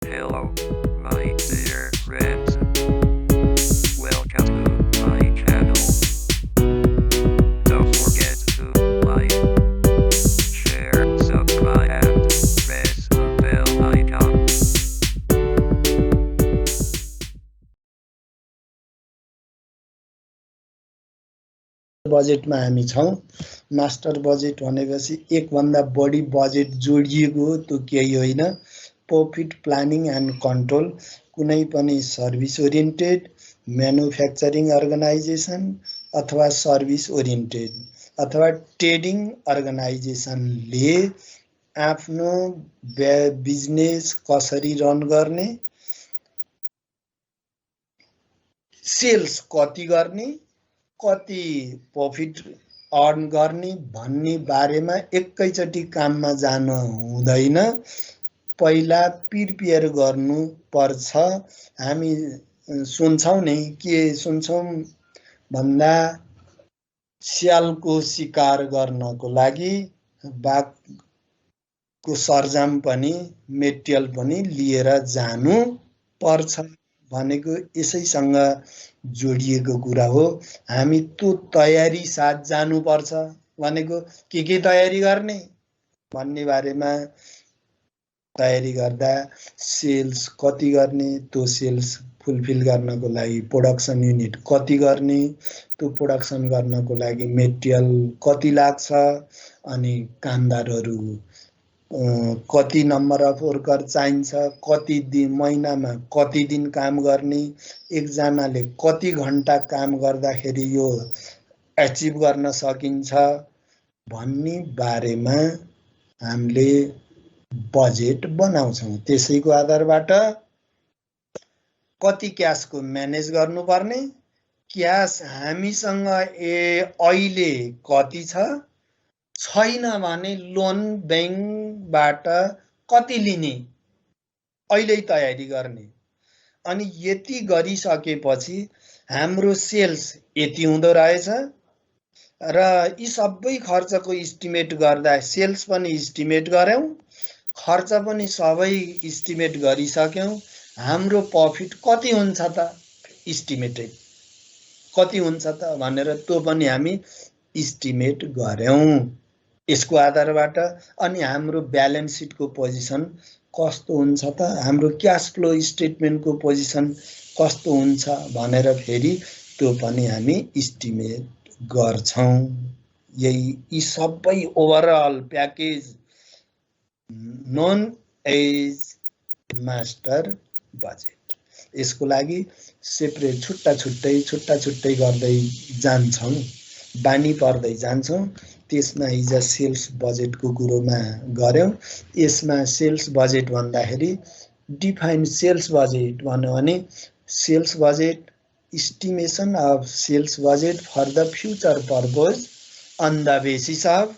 Hello, my dear friends. Welcome to my channel. Don't forget to like, share, subscribe, and press the bell icon. बजेटमा हामी छौँ। Master budget भनेपछि एकभन्दा बढी budget जोडिएको हो, त्यो केही होइन। प्रॉफिट प्लानिङ एन्ड कन्ट्रोल कुनै पनि सर्भिस ओरिएन्टेड, म्यानुफ्याक्चरिङ अर्गनाइजेसन अथवा सर्भिस ओरिएन्टेड अथवा ट्रेडिङ अर्गनाइजेसनले आफ्नो बिजनेस कसरी रन गर्ने, सेल्स कति गर्ने, कति प्रॉफिट अर्न गर्ने भन्ने बारेमा एकैचोटि काममा जानु हुँदैन। पहिला प्रिपेयर गर्नु पर्छ। हामी सुन्छौँ नै, के सुन्छौँ भन्दा स्यालको शिकार गर्नको लागि बाघको सरजाम पनि मेटेरियल पनि लिएर जानु पर्छ भनेको यसैसँग जोडिएको कुरा हो। हामी त्यो तयारी साथ जानुपर्छ भनेको के तयारी गर्ने भन्ने बारेमा तयारी गर्दा सेल्स कति गर्ने, त्यो सेल्स फुलफिल गर्नको लागि प्रोडक्सन युनिट कति गर्ने, त्यो प्रोडक्सन गर्नको लागि मेटेरियल कति लाग्छ, अनि कामदारहरू कति नम्बर अफ वर्कर चाहिन्छ, कति दिन महिनामा कति दिन काम गर्ने, एकजनाले कति घण्टा काम गर्दाखेरि यो एचिभ गर्न सकिन्छ भन्ने बारेमा हामीले बजेट बनाउँछौँ। त्यसैको आधारबाट कति क्यासको म्यानेज गर्नुपर्ने, क्यास हामीसँग अहिले कति छ, छैन भने लोन ब्याङ्कबाट कति लिने अहिले तयारी गर्ने, अनि यति गरिसकेपछि हाम्रो सेल्स यति हुँदो रहेछ र यी सबै खर्चको इस्टिमेट गर्दा सेल्स पनि इस्टिमेट गऱ्यौँ, खर्च पनि सबै इस्टिमेट गरिसक्यौँ। हाम्रो प्रॉफिट कति हुन्छ त, इस्टिमेटेड कति हुन्छ त भनेर त्यो पनि हामी इस्टिमेट गऱ्यौँ। यसको आधारबाट अनि हाम्रो ब्यालेन्स सिटको पोजिसन कस्तो हुन्छ त, हाम्रो क्यास फ्लो स्टेटमेन्टको पोजिसन कस्तो हुन्छ भनेर फेरि त्यो पनि हामी इस्टिमेट गर्छौँ। यी सबै ओभरअल प्याकेज नोन एज मास्टर बजेट। यसको लागि सेपरेट छुट्टा छुट्टै गर्दै जान्छौँ, बानी पर्दै जान्छौँ। त्यसमा हिजो सेल्स बजेटको कुरोमा गऱ्यौँ। यसमा सेल्स बजेट भन्दाखेरि डिफाइन सेल्स बजेट भन्यो भने sales budget estimation of sales budget for the future purpose on the basis of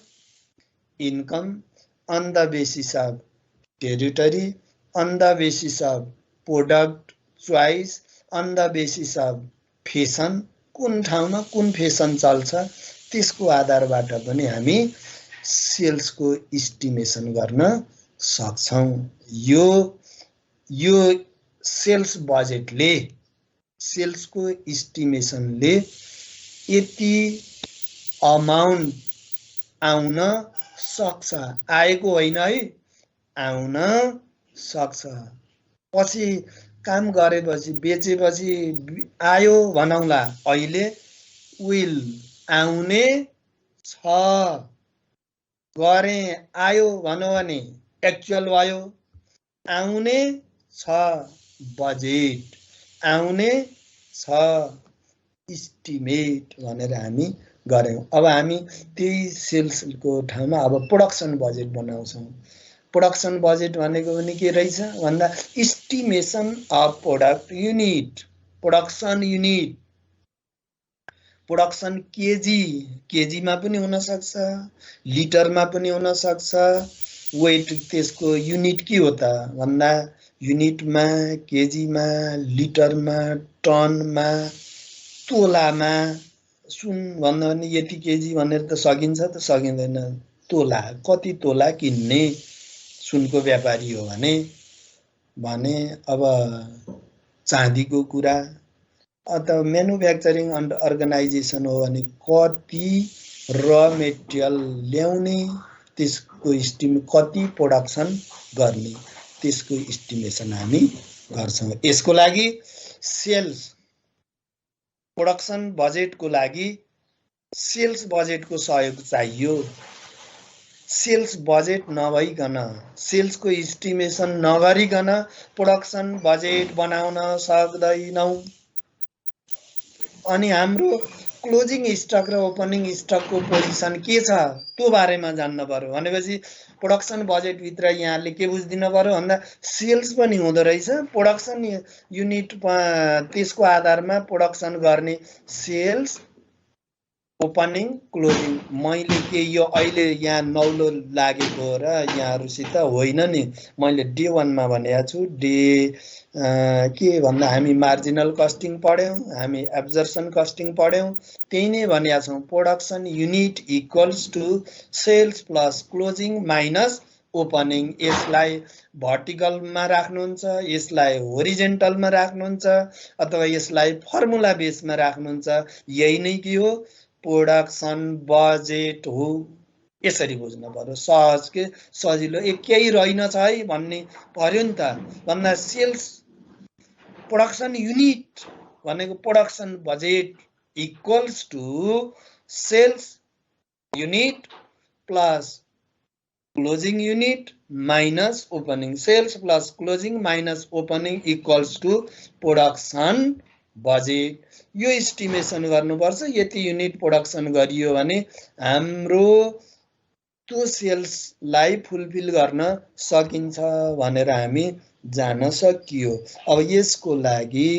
income, on the basis of territory, on the basis of product choice, on the basis of fashion, कुन ठाउँमा कुन fashion चल्छ त्यसको आधारबाट पनि हामी सेल्सको estimation गर्न सक्छौँ। यो सेल्स बजेटले, सेल्सको इस्टिमेसनले यति अमाउन्ट आउन सक्छ, आएको होइन है, आउन सक्छ। पछि काम गरेपछि बेचेपछि आयो भनौँला, अहिले विल आउने छ, गरे आयो भन्यो भने एक्चुअल भयो, आउने छ बजेट, आउने छ इस्टिमेट भनेर हामी गऱ्यौँ। अब हामी त्यही सेल्सको ठाउँमा अब प्रोडक्सन बजेट बनाउँछौँ। प्रोडक्सन बजेट भनेको पनि के रहेछ भन्दा estimation of product unit, production unit, production केजीमा पनि हुनसक्छ, लिटरमा पनि हुनसक्छ। वेट त्यसको युनिट के हो त भन्दा युनिटमा, केजीमा, लिटरमा, टनमा, तोलामा। सुन भन्दा पनि यति केजी भनेर त सकिन्छ त सकिँदैन। तोला, कति तोला किन्ने सुनको व्यापारी हो भने भने अब चाँदीको कुरा अथवा म्यानुफ्याक्चरिङ अर्गनाइजेसन हो भने कति र मेटेरियल ल्याउने, त्यसको कति प्रोडक्सन गर्ने, त्यसको इस्टिमेसन हामी गर्छौँ। यसको लागि सेल्स प्रोडक्सन बजेटको लागि सेल्स बजेटको सहयोग चाहियो। सेल्स बजेट नभइकन, सेल्सको इस्टिमेसन नगरिकन प्रोडक्सन बजेट बनाउन सक्दैनौँ। अनि हाम्रो क्लोजिङ स्टक र ओपनिङ स्टकको पोजिसन के छ त्यो बारेमा जान्न पर्यो। भनेपछि प्रोडक्सन बजेटभित्र यहाँले के बुझिदिनु पर्यो भन्दा सेल्स पनि हुँदो रहेछ, प्रोडक्सन युनिट त्यसको आधारमा प्रोडक्सन गर्ने सेल्स, ओपनिङ, क्लोजिङ। मैले के यो अहिले यहाँ नौलो लागेको हो र यहाँहरूसित होइन नि, मैले डे 1 मा भनेको छु। डे के भन्दा हामी मार्जिनल कस्टिङ पढ्यौँ, हामी एब्जर्सन कस्टिङ पढ्यौँ, त्यही नै भनेका छौँ। Production unit equals to sales plus closing minus opening. यसलाई भर्टिकलमा राख्नुहुन्छ, यसलाई होरिजेन्टलमा राख्नुहुन्छ, अथवा यसलाई फर्मुला बेसमा राख्नुहुन्छ, यही नै के हो प्रोडक्सन बजेट हो। यसरी बुझ्नु पर्यो, सहज के सजिलो। केही रहेनछ है भन्ने पर्यो नि त। भन्दा सेल्स प्रोडक्सन युनिट भनेको production budget equals to sales unit plus closing unit minus opening. Sales plus closing minus opening equals to production budget. यो इस्टिमेसन गर्नुपर्छ। यति युनिट प्रोडक्सन गरियो भने हाम्रो त्यो सेल्सलाई फुलफिल गर्न सकिन्छ भनेर हामी जान सकियो। अब यसको लागि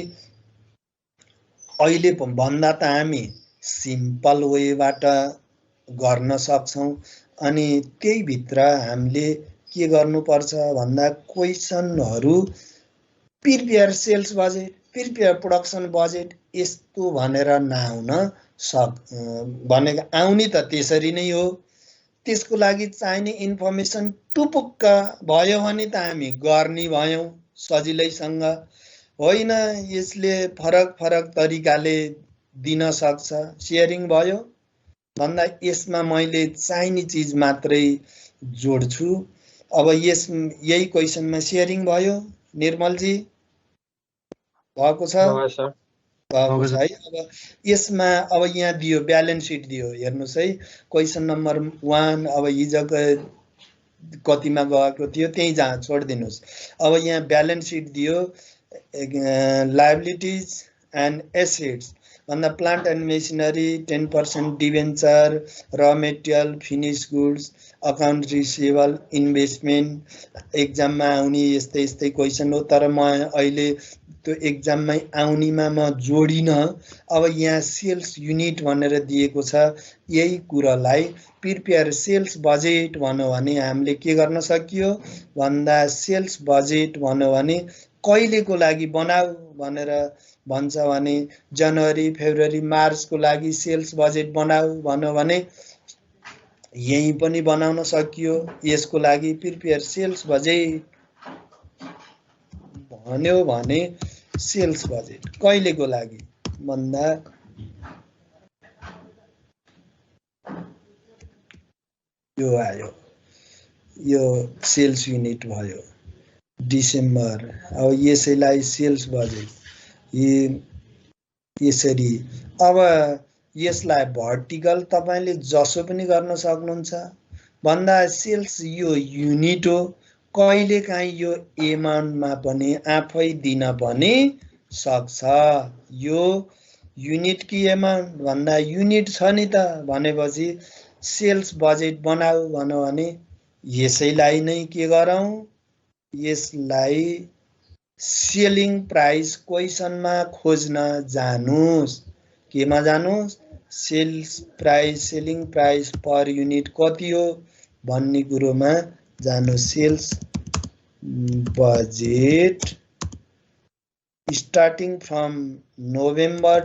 अहिले भन्दा त हामी सिम्पल वेबाट गर्न सक्छौँ। अनि त्यही भित्र हामीले के गर्नुपर्छ भन्दा क्वेसनहरू prepare sales budget, prepare production budget यस्तो भनेर नआउन भनेको आउने त त्यसरी नै हो। त्यसको लागि चाहिने इन्फर्मेसन टुपुक्क भयो भने त हामी गर्ने भयौँ सजिलैसँग। होइन, यसले फरक फरक तरिकाले दिन सक्छ, सेयरिङ भयो भन्दा यसमा मैले चाहिने चिज मात्रै जोड्छु। अब यही क्वेसनमा सेयरिङ भयो निर्मलजी, भएको छ भएको छ है। अब यसमा अब यहाँ दियो ब्यालेन्स सिट दियो, हेर्नुहोस् है क्वेसन नम्बर 1। अब हिजोको कतिमा गएको थियो त्यही जहाँ छोडिदिनुहोस्। अब यहाँ ब्यालेन्स सिट दियो, लायबिलिटिज एन्ड एसेट्स भन्दा प्लान्ट एन्ड मेसिनरी 10% डिभेन्चर, र material, finish goods, account receivable, investment. एक्जाममा आउने यस्तै यस्तै क्वेसन हो, तर म अहिले त्यो एक्जाममै आउनेमा म जोडिनँ। अब यहाँ सेल्स युनिट भनेर दिएको छ, यही कुरालाई प्रिपेयर सेल्स बजेट भन्यो भने हामीले के गर्न सकियो भन्दा सेल्स बजेट भन्यो भने कहिलेको लागि बनाऊ भनेर भन्छ भने जनवरी, फेब्रुअरी, मार्चको लागि सेल्स बजेट बनाऊ भन्यो भने यही पनि बनाउन सकियो। यसको लागि प्रिपेयर सेल्स बजेट भन्यो भने सेल्स बजेट कहिलेको लागि भन्दा यो आयो, यो सेल्स युनिट भयो डिसेम्बर। अब यसैलाई सेल्स बजेट यसरी। अब यसलाई भर्टिकल तपाईले जसो पनि गर्न सक्नुहुन्छ भन्दा सेल्स यो युनिट हो, कहिलेकाहीँ यो एमाउन्टमा पनि आफै दिन पनि सक्छ। यो युनिट कि एमाउन्ट भन्दा युनिट छ नि त भनेपछि सेल्स बजेट बनाऊ भन्यो भने यसैलाई नै के गरौँ, यसलाई सेलिङ प्राइस क्वेसनमा खोज्न जानुस्। केमा जानुस्, sales price, selling price per unit कति हो भन्ने कुरोमा जानु। Sales budget starting from November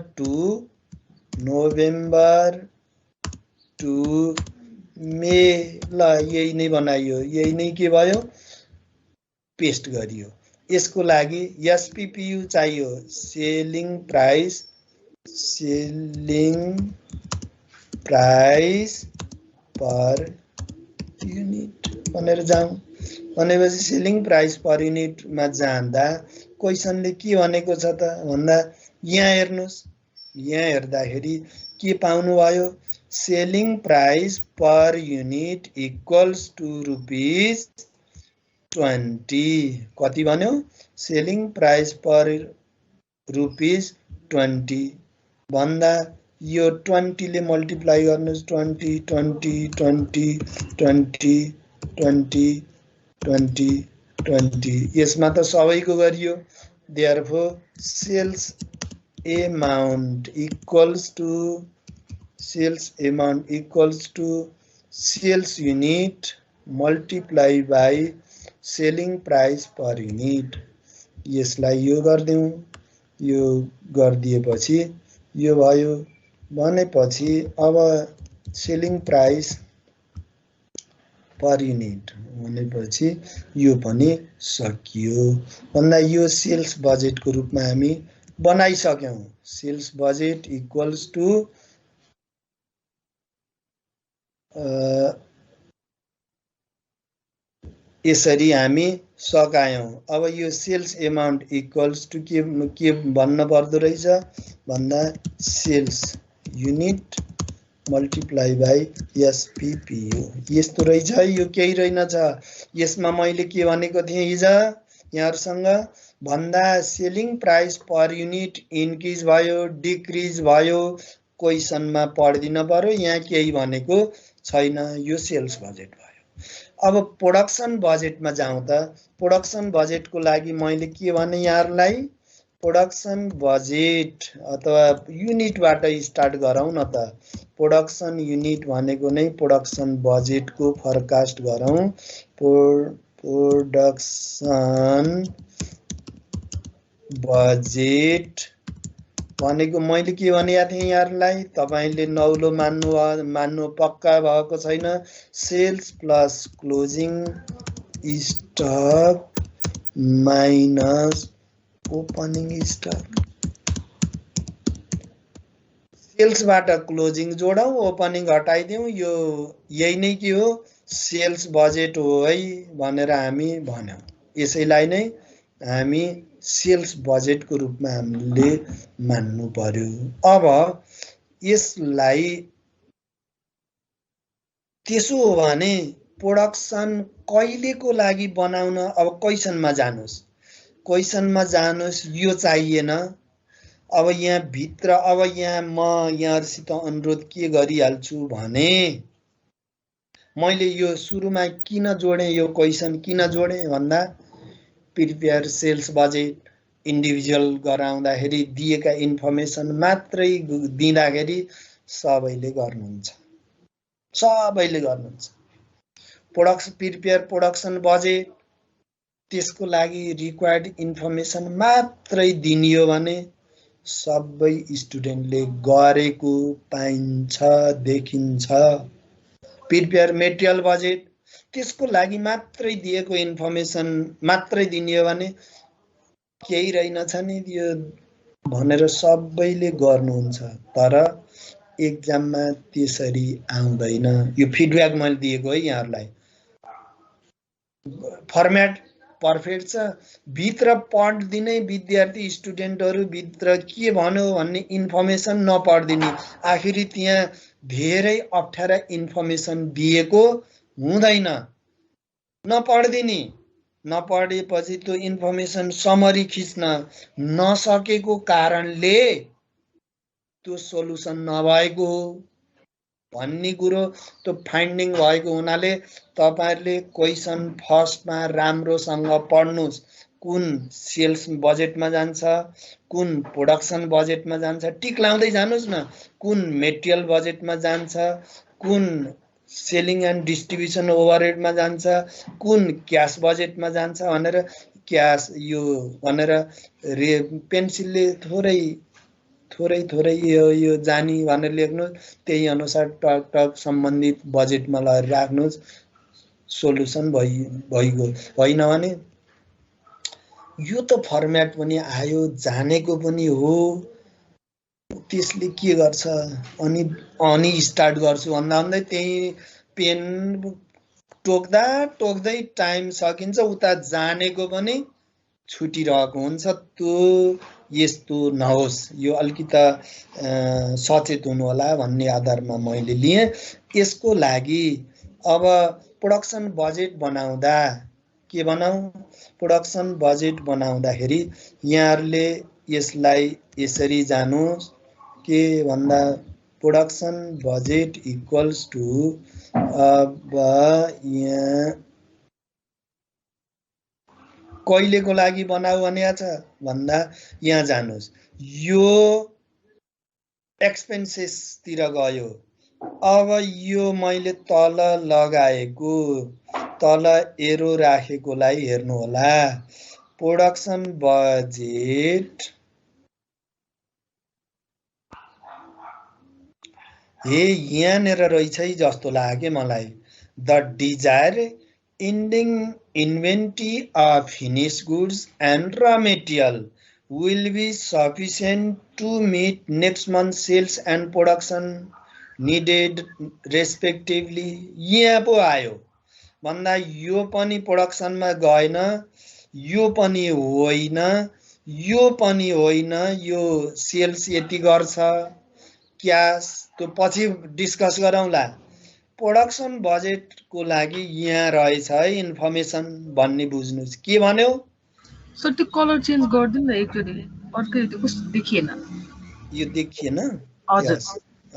to May. ल यही नै बनाइयो, यही नै के भयो पेस्ट गरियो। यसको लागि एसपीपीयू चाहियो, सेलिङ प्राइस पर युनिट भनेर जाउँ। भनेपछि सेलिङ प्राइस पर युनिटमा जाँदा क्वेसनले के भनेको छ त भन्दा यहाँ हेर्नुस्, यहाँ हेर्दाखेरि के पाउनुभयो, selling price per unit equals to ₹20। कति भन्यो, सेलिङ प्राइस पर ₹20 भन्दा यो 20 ले मल्टिप्लाई गर्नुस्, 20 20 20 20 20 20 20, यसमा त सबैको गरियो। Therefore sales amount equals to sales unit multiply by selling price per unit. यसलाई यो गरिदिउँ, यो गरिदिएपछि यो भयो भनेपछि अब सेलिङ प्राइस पर युनिट भनेपछि यो पनि सकियो भन्दा यो सेल्स बजेटको रूपमा हामी बनाइसक्यौं। सेल्स बजेट इक्वल्स टु यसरी हामी सकायौं। अब यो सेल्स एमाउन्ट इक्वल्स टु के भन्न पर्दो रहेछ भन्दा sales unit multiply by SPPU. यस्तो रहेछ, यो केही रहेनछ। यसमा मैले के भनेको थिएँ हिजो यहाँहरुसँग भन्दा selling price per unit increase भयो डिक्रिज भयो, क्वेसनमा पढ्दिन पर्यो, यहाँ केही भनेको छैन, यो सेल्स बजेट भयो। अब प्रोडक्सन बजेटमा जाउँ त प्रोडक्सन बजेटको लागि मैले के भने यहाँहरुलाई, प्रोडक्सन बजेट अथवा युनिटबाट स्टार्ट गरौँ न त। प्रोडक्सन युनिट भनेको नै प्रोडक्सन बजेटको फोरकास्ट गरौँ। प्रोडक्सन बजेट भनेको मैले के भनेको थिएँ यहाँहरुलाई, तपाईले नौलो मान्नु पक्का भएको छैन। Sales plus closing stock minus opening stock. सेल्सबाट क्लोजिङ जोडौं, ओपनिङ हटाइदिउँ, यो यही नै के हो, सेल्स बजेट हो है भनेर हामी भन्यौं। यसैलाई नै हामी सेल्स बजेटको रूपमा हामीले मान्नु पर्यो। अब यसलाई त्यसो हो भने प्रोडक्सन कहिलेको लागि बनाउन, अब क्वेसनमा जानुस्, यो चाहिएन। अब यहाँ भित्र, अब यहाँ म यहाँहरुसित अनुरोध के गरिहाल्छु भने मैले यो सुरुमा किन जोडे, यो क्वेसन किन जोडे भन्दा प्रिपेयर सेल्स बजेट इन्डिभिजुअल गराउँदाखेरि दिएका इन्फर्मेसन मात्रै दिँदाखेरि सबैले गर्नुहुन्छ। प्रिपेयर प्रोडक्सन बजेट, त्यसको लागि रिक्वायर्ड इन्फर्मेसन मात्रै दिनियो भने सबै स्टुडेन्टले गरेको पाइन्छ, देखिन्छ। प्रिपेयर मेटेरियल बजेट, त्यसको लागि मात्रै दिएको इन्फर्मेसन मात्रै दिनियो भने केही रहेनछ नि यो भनेर सबैले गर्नुहुन्छ, तर एक्जाममा त्यसरी आउँदैन। यो फिडब्याक मैले दिएको है यहाँहरुलाई। फर्म्याट पर्फेक्ट छ, भित्र पढ्दिनै विद्यार्थी स्टुडेन्टहरु भित्र के भन्यो भन्ने इन्फर्मेसन नपढ्दिने, आखिरी त्यहाँ धेरै अप्ठ्यारा इन्फर्मेसन दिएको हुँदैन, नपढ्दिने। नपढेपछि त्यो इन्फर्मेसन समरी खिच्न नसकेको कारणले त्यो सोलुसन नभएको हो भन्ने कुरो त्यो फाइन्डिङ भएको हुनाले तपाईहरुले क्वेसन फर्स्टमा राम्रोसँग पढ्नुस्। कुन सेल्स बजेटमा जान्छ, कुन प्रोडक्सन बजेटमा जान्छ, टिक लाउँदै जानुस् न। कुन मेटेरियल बजेटमा जान्छ, कुन सेलिङ एन्ड डिस्ट्रिब्युसन ओभरहेडमा जान्छ, कुन क्याश बजेटमा जान्छ भनेर क्याश यो भनेर पेन्सिलले थोरै यो जानी भनेर लेख्नु, त्यही अनुसार टक टक सम्बन्धित बजेटमा लगेर राख्नुस्, सोलुसन भइगयो। होइन भने यो त फर्मेट पनि आयो, जानेको पनि हो। त्यसले के गर्छ, अनि स्टार्ट गर्छु भन्दा भन्दै त्यही पेन टोक्दा टोक्दै टाइम सकिन्छ, उता जानेको पनि छुटिरहेको हुन्छ। त्यो यस्तो नहोस्, यो अलिकति सचेत हुनु होला भन्ने आधारमा मैले लिएँ। यसको लागि अब प्रोडक्सन बजेट बनाउँदा के बनाऊ, प्रोडक्सन बजेट बनाउँदाखेरि यहाँहरूले यसलाई यसरी जानुहोस् के भन्दा प्रोडक्सन बजेट इक्वल्स टु, अब यहाँ कहिलेको लागि बनाऊ भनेको छ भन्दा यहाँ जानुहोस्, यो एक्सपेन्सेसतिर गयो। अब यो मैले तल लगाएको, तल एरो राखेकोलाई हेर्नु होला। प्रोडक्सन बजेट हे यहाँनिर रहेछ है जस्तो लाग्यो मलाई। The desired ending inventory of finished goods and raw material will be sufficient to meet next month's sales and production needed respectively। यहाँ पो आयो भन्दा यो पनि प्रोडक्सनमा गएन, यो पनि होइन, यो पनि होइन, यो सेल्स यति गर्छ क्यास, त्यो पछि डिस्कस गरौँला। प्रोडक्सन बजेटको लागि यहाँ रहेछ है इन्फर्मेसन भन्ने बुझ्नुहोस्। के भन्यो सर? त्यो कलर चेन्ज गर्दिनु न एकचोटि, अर्कै त्यो कस्तो देखिएन। यो देखिएन? हजुर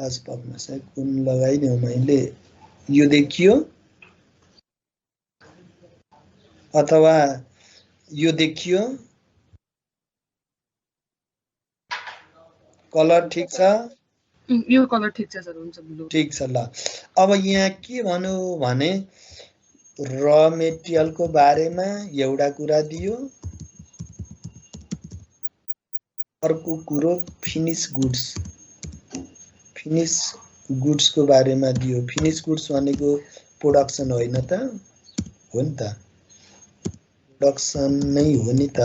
आज पक्नुहोस् है, कुन लगाइदिउँ मैले। यो देखियो अथवा यो देखियो? कलर ठिक छ? यो कलर ठिक छ सर, हुन्छ ब्लू ठिक छ। ल अब यहाँ के भन्यो भने र मेटेरियलको बारेमा एउटा कुरा दियो, अर्को कुरो फिनिश गुड्स, फिनिश गुड्सको बारेमा दियो। फिनिश गुड्स भनेको प्रोडक्सन होइन त? हो नि त, प्रोडक्सन नै हो नि त।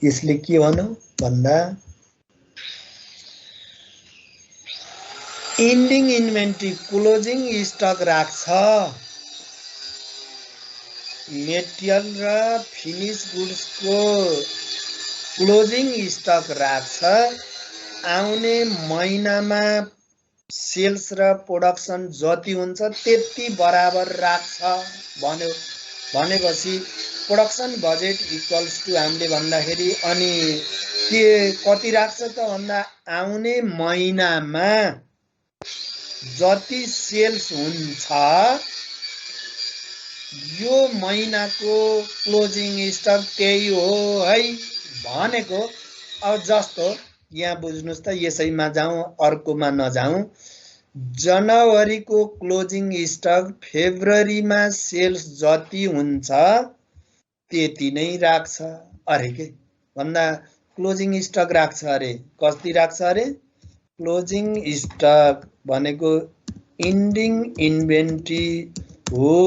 यसले के भन्यो भन्दा एन्डिङ इन्भेन्ट्री, क्लोजिङ स्टक राख्छ। मेटेरियल र फिनिश गुड्सको क्लोजिङ स्टक राख्छ। आउने महिनामा सेल्स र प्रोडक्सन जति हुन्छ त्यति बराबर राख्छ भन्यो। भनेपछि प्रोडक्सन बजेट इक्वल्स टु हामीले भन्दाखेरि अनि के कति राख्छ त भन्दा आउने महिनामा जति सेल्स हुन्छ यो महिनाको क्लोजिङ स्टक त्यही हो है भनेको। अब जस्तो यहाँ बुझ्नुहोस् त, यसैमा जाउँ अर्कोमा नजाउँ। जनवरीको क्लोजिङ स्टक फेब्रुअरीमा सेल्स जति हुन्छ त्यति नै राख्छ अरे के भन्दा क्लोजिङ स्टक राख्छ अरे। कति राख्छ अरे? क्लोजिङ स्टक भनेको इन्डिङ इन्भेन्ट्री हो।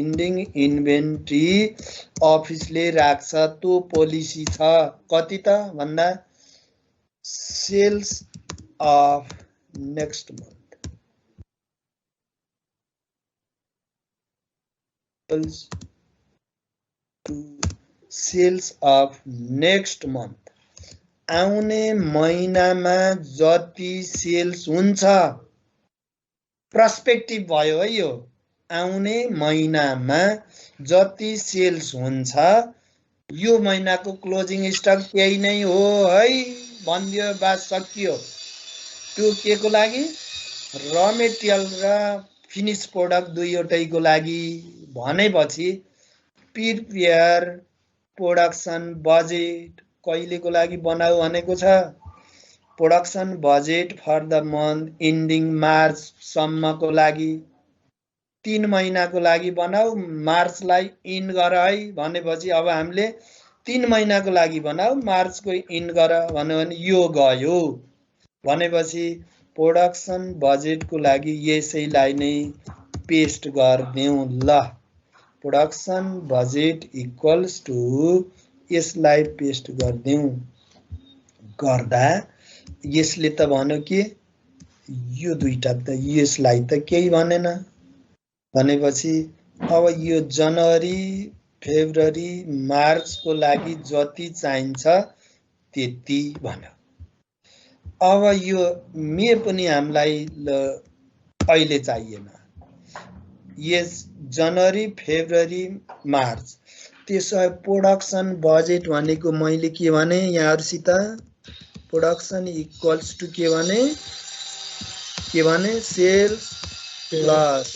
इन्डिङ इन्भेन्ट्री अफिसले राख्छ, त्यो पोलिसी छ। कति त भन्दा sales of next month, sales of next month, आउने महिनामा जति सेल्स हुन्छ। पर्सपेक्टिभ भयो है यो। आउने महिनामा जति सेल्स हुन्छ यो महिनाको क्लोजिङ स्टक त्यही नै हो है भनिदियो, बात सकियो। त्यो के को लागि? र मेटेरियल र फिनिश प्रोडक्ट दुईवटैको लागि भनेपछि प्रिपेयर प्रोडक्सन बजेट कहिलेको लागि बनाऊ भनेको छ? Production budget for the month ending मार्चसम्मको लागि, 3 महिनाको लागि बनाऊ। मार्चलाई इन गर है भनेपछि अब हामीले 3 महिनाको लागि बनाऊ, मार्चको इन गर भन्यो भने यो गयो। भनेपछि प्रोडक्सन बजेटको लागि यसैलाई नै पेस्ट गरिदेऊ। ल प्रोडक्सन बजेट इक्वल्स टु यसलाई पेस्ट गर्दियौं गर्दा यसले त भन्यो कि यो दुईटा त यसलाई त केही भनेन भनेपछि अब यो जनवरी फेब्रुअरी मार्चको लागि जति चाहिन्छ त्यति भन्यो। अब यो मे पनि हामीलाई अहिले चाहिएन। यस जनवरी फेब्रुअरी मार्च त्यसो प्रोडक्सन बजेट भनेको मैले के भने यहाँहरुसित प्रोडक्सन इक्वल्स टु के भने सेल्स प्लस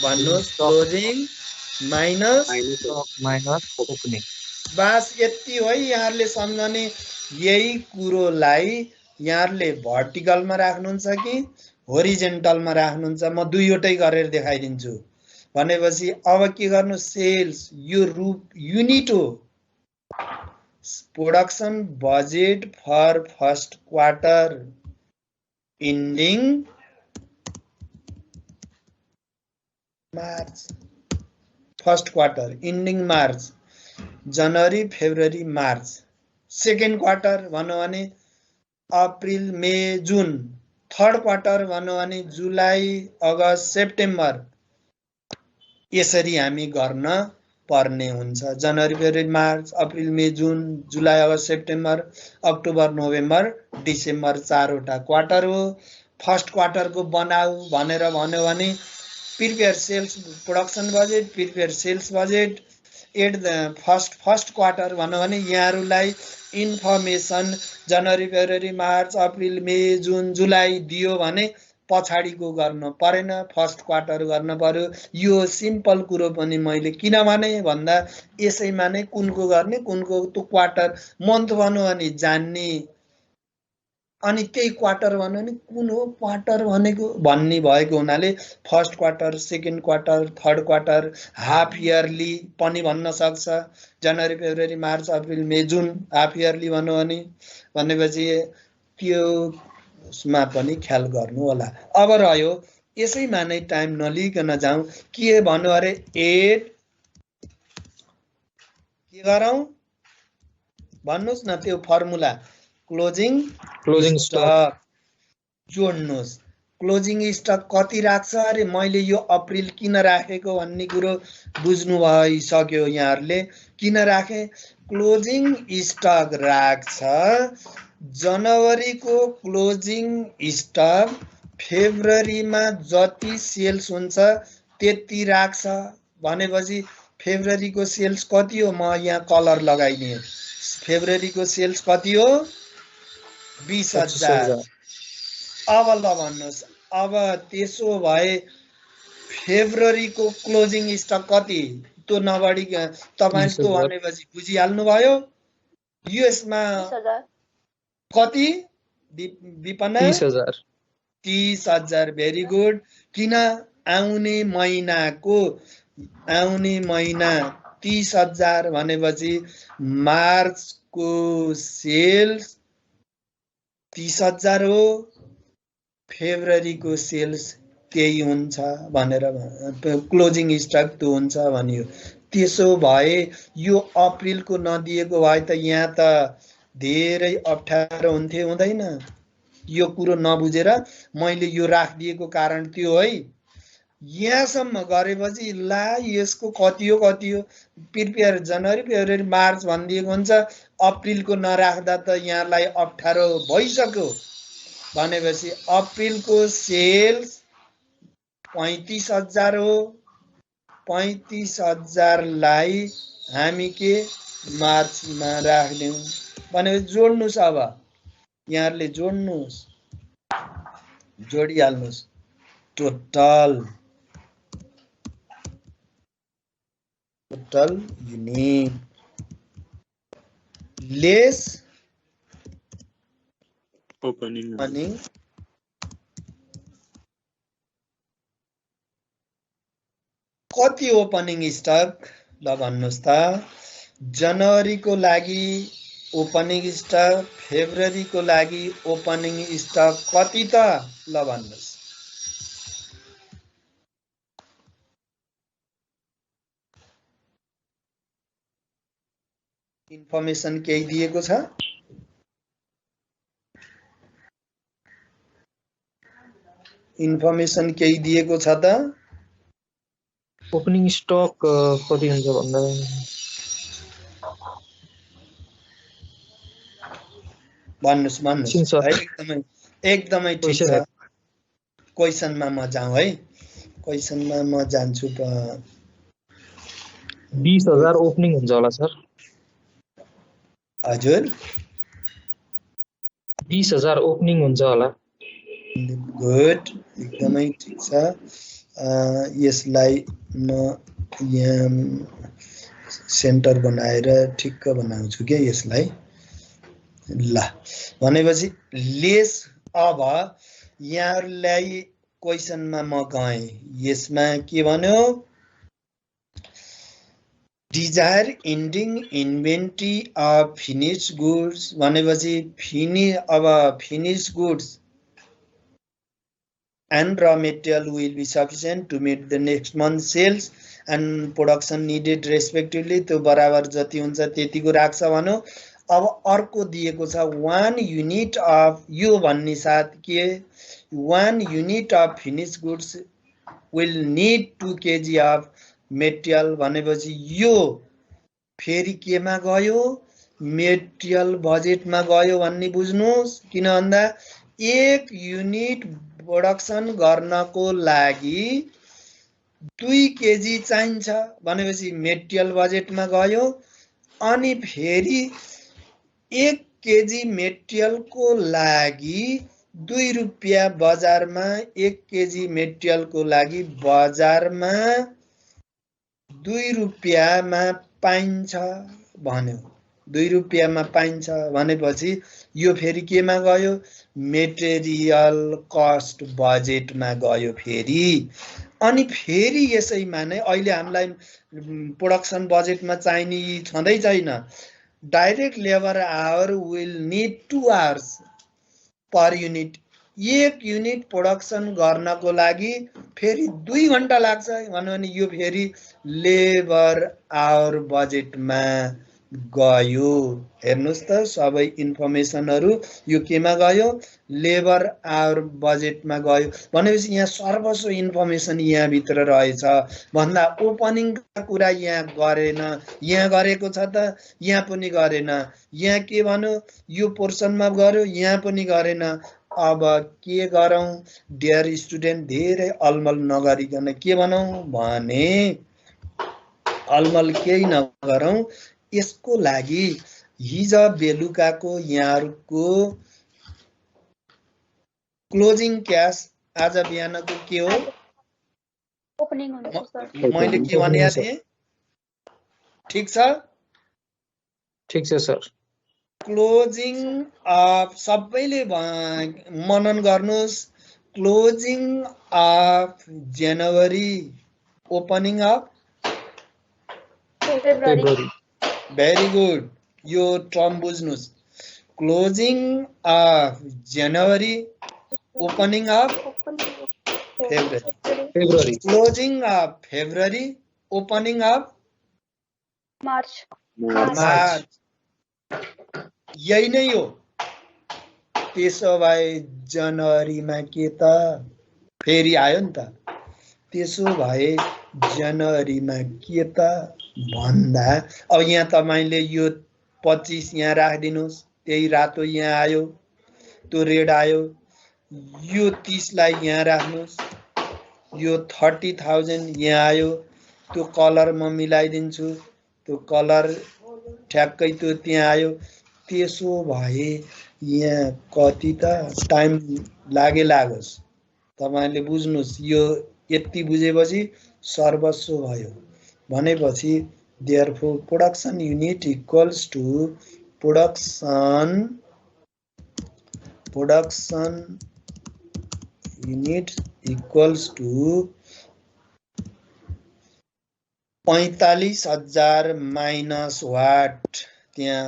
भन्नुस् क्लोजिङ माइनस ओपनिङ। बस यति हो यहाँहरुले सम्झने। यही कुरोलाई यहाँहरुले भर्टिकलमा राख्नुहुन्छ कि होरिजेन्टलमा राख्नुहुन्छ म दुईवटै गरेर देखाइदिन्छु। भनेपछि अब के गर्नु सेल्स यो रूप युनिट हो production budget for first quarter ending March first quarter ending March January February March second quarter भन्नु भने अप्रिल मे जुन थर्ड क्वार्टर भन्नु भने जुलाई अगस्त सेप्टेम्बर यसरी हामी गर्न पर्ने हुन्छ। January February March April May June July August September October November December चारवटा क्वार्टर हो। फर्स्ट क्वार्टरको बनाऊ भनेर भन्यो भने prepare sales production budget prepare sales budget at the first quarter भन्यो भने यहाँहरुलाई information January February March April May June July दियो भने पछाडीको गर्न परेन फर्स्ट क्वार्टर गर्न पर्यो। यो सिम्पल कुरो पनि मैले किन भने भन्दा यसैमा नै कुनको गर्ने कुनको त्यो क्वार्टर मन्थ भन्नु भने जान्ने अनि त्यही क्वार्टर भन्नु भने कुन हो क्वार्टर भनेको भन्ने भएको हुनाले first quarter second quarter third quarter half yearly पनि भन्न सक्छ। जनवरी फेब्रुअरी मार्च अप्रिल मे जुन हाफ इयरली भन्नु भने भनेपछि त्योमा पनि ख्याल गर्नु होला। अब रह्यो यसैमा नै टाइम नलिकन जाउँ के भन्नु अरे एड के गरौँ भन्नुस् न त्यो फर्मुला क्लोजिङ स्टक जोड्नुस्। क्लोजिङ स्टक कति राख्छ अरे मैले यो अप्रिल किन राखेको भन्ने कुरो बुझ्नु भइसक्यो यहाँहरुले किन राखे क्लोजिङ स्टक राख्छ जनवरीको क्लोजिङ स्टक फेब्रुअरीमा जति सेल्स हुन्छ त्यति राख्छ भनेपछि फेब्रुअरीको सेल्स कति हो म यहाँ कलर लगाइदिए फेब्रुअरीको सेल्स कति हो 20,000। अब ल भन्नुस् अब त्यसो भए फेब्रुअरीको क्लोजिङ स्टक कति त्यो नबढी तपाईको भनेपछि बुझिहाल्नु भयो। यसमा कति विपना 30,000 भेरी गुड। किन आउने महिना 30,000 भनेपछि मार्चको सेल्स 30,000 हो फेब्रुअरीको सेल्स त्यही हुन्छ भनेर क्लोजिङ स्टक त्यो हुन्छ भनियो। त्यसो भए यो अप्रिलको नदिएको भए त यहाँ त धेरै अप्ठ्यारो हुन्थ्यो हुँदैन। यो कुरो नबुझेर मैले यो राखिदिएको कारण त्यो है यहाँसम्म गरेपछि ला यसको कति हो प्रिपेयर जनवरी फेब्रुअरी मार्च भनिदिएको हुन्छ अप्रिलको नराख्दा त यहाँलाई अप्ठ्यारो भइसक्यो भनेपछि अप्रिलको सेल्स 35,000 हो 35,000 लाई हामी के मार्चमा राख्दियौं भनेपछि जोड्नुस्। अब यहाँहरुले जोड्नुस् जोडिहाल्नुस् टोटल युनिट लेस ओपनिङ कति ओपनिङ स्टक ल भन्नुस् त जनवरीको लागि ओपनिङ स्टक फेब्रुअरीको लागि ओपनिङ स्टक कति त ल भन्नुस्। इन्फर्मेसन केही दिएको छ? इन्फर्मेसन केही दिएको छ त? ओपनिङ स्टक कति हुन्छ भन्दा भन्नुस् है, एकदमै ठिक छ। क्वेसनमा म जाउँ है, क्वेसनमा म जान्छु। 20,000 ओपनिङ हुन्छ होला सर। हजुर 20,000 ओपनिङ हुन्छ होला। गुड, एकदमै ठिक छ। यसलाई म यहाँ सेन्टर बनाएर ठिक्क बनाउँछु के यसलाई। ल भनेपछि लेस। अब यहाँहरूलाई क्वेसनमा म गएँ, यसमा के भन्यो? Desired ending inventory of finish goods भनेपछि finish goods and raw material will be sufficient to meet the next month sales and production needed respectively। त्यो बराबर जति हुन्छ त्यतिको राख्छ भन्यो। अब अर्को दिएको छ 1 युनिट अफ, यो भन्ने साथ के 1 unit of finish goods will need 2 kg of material भनेपछि यो फेरि केमा गयो? मेटेरियल बजेटमा गयो भन्ने बुझ्नुहोस्। किन भन्दा 1 युनिट प्रोडक्सन गर्नको लागि 2 kg चाहिन्छ भनेपछि मेटेरियल बजेटमा गयो। अनि फेरि 1 kg मेटेरियलको लागि 2 रुपियाँ बजारमा, 1 kg मेटेरियलको लागि बजारमा 2 रुपियाँमा पाइन्छ भन्यो। 2 रुपियाँमा पाइन्छ भनेपछि यो फेरि केमा गयो? मेटेरियल कस्ट बजेटमा गयो फेरि। अनि फेरि यसैमा नै अहिले हामीलाई प्रोडक्सन बजेटमा चाहिने छँदै छैन। Direct labour our will need 2 hours per unit. 1 unit production गर्नको लागि फेरि 2 घण्टा लाग्छ भन्यो भने यो फेरि लेबर आवर बजेटमा गयो। हेर्नुस् त सबै इन्फर्मेसनहरु यो केमा गयो? लेबर आवर बजेटमा गयो। भनेपछि यहाँ सर्वस्व इन्फर्मेसन यहाँ भित्र रहेछ भन्दा ओपनिङका कुरा यहाँ गरेन, यहाँ गरेको छ त यहाँ पनि गरेन। यहाँ के भन्यो? यो पोर्सनमा गर्यो, यहाँ पनि गरेन। अब के गरौं? डियर स्टुडेन्ट, धेरै अलमल नगरिकन के भनौं भने अलमल केही नगरौं। यसको लागि हिज बेलुकाको यहाँहरुको क्लोजिङ क्याश आज बिहानको के हो? ओपनिङ हुन्छ सर। मैले के भने थिएँ? ठीक छ? ठीक छ सर। क्लोजिङ अफ सबैले मनन गर्नुस्। Closing of January, opening of February. Very good, यो टर्म बुझ्नुस्। Closing of January, opening of February. Closing of February, opening of March. यही नै हो। त्यसो भए जनवरीमा के त फेरि आयो नि त। त्यसो भए जनवरीमा के त भन्दा अब यहाँ तपाईले यो 25 यहाँ राखिदिनुस्, त्यही रातो यहाँ आयो, त्यो रेड आयो। यो 30 लाई यहाँ राख्नुस्, यो 30,000 यहाँ आयो, त्यो कलर म मिलाइदिन्छु, त्यो कलर ठ्याक्कै त्यो त्यहाँ आयो। त्यसो भए यहाँ कति त टाइम लागोस्, तपाईले बुझ्नुस्। यो यति बुझेपछि सर्वस्व भयो। भनेपछि therefore production unit equals to production unit equals to 45,000 minus what, त्यहाँ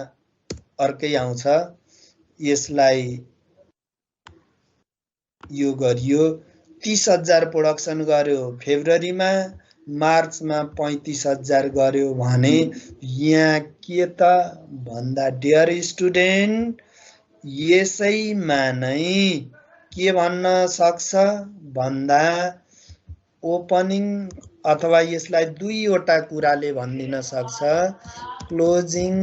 अर्कै आउँछ। यसलाई यो गरियो। 30,000 प्रोडक्सन गर्यो फेब्रुअरीमा, मार्चमा 35,000 गर्यो भने यहाँ के त भन्दा डियर स्टुडेन्ट यसैमा नै के भन्न सक्छ भन्दा ओपनिङ अथवा यसलाई दुईवटा कुराले भनिदिन सक्छ closing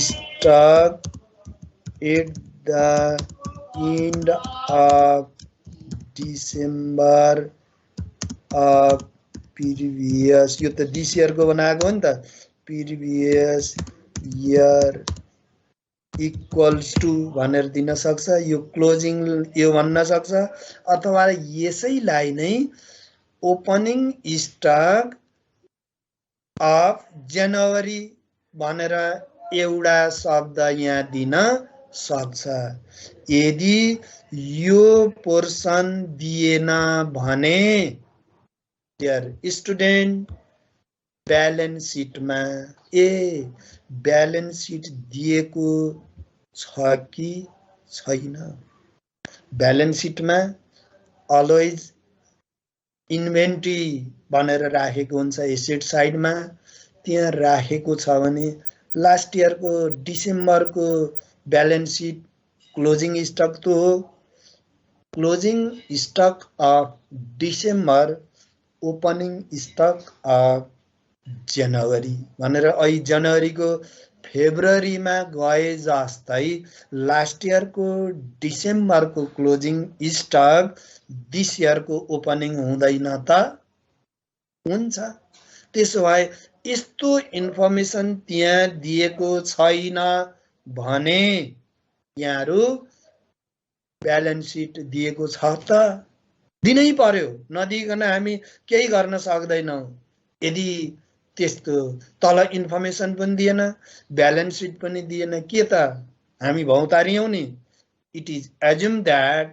stock at the end of December of previous यो त दिस इयरको बनाएको हो नि त प्रिभियस इयर इक्वल्स टु भनेर दिन सक्छ यो क्लोजिङ यो भन्न सक्छ अथवा यसैलाई नै ओपनिङ स्टक अफ जनवरी भनेर एउटा शब्द यहाँ दिन सक्छ यदि यो पोर्सन दिएन भने डियर स्टुडेन्ट ब्यालेन्स सिटमा ब्यालेन्स सिट दिएको छ कि छैन ब्यालेन्स सिटमा अलवेज इन्भेन्ट्री भनेर राखेको हुन्छ एसेट साइडमा त्यहाँ राखेको छ भने लास्ट इयरको डिसेम्बरको ब्यालेन्स सिट क्लोजिङ स्टक त हो closing stock of December opening stock of January भनेर अहिले जनवरीको फेब्रुअरीमा गए जस्तै लास्ट इयरको डिसेम्बरको क्लोजिङ स्टक दिस इयरको ओपनिङ हुँदैन त हुन्छ त्यसो भए यस्तो इन्फर्मेसन त्यहाँ दिएको छैन भने यहाँहरु ब्यालेन्स सिट दिएको छ त दिनै पर्यो नदिकन हामी केही गर्न सक्दैनौं यदि त्यस्तो तल इन्फर्मेसन पनि दिएन ब्यालेन्स सिट पनि दिएन के त हामी भौतारियौं नि इट इज एज्युम दैट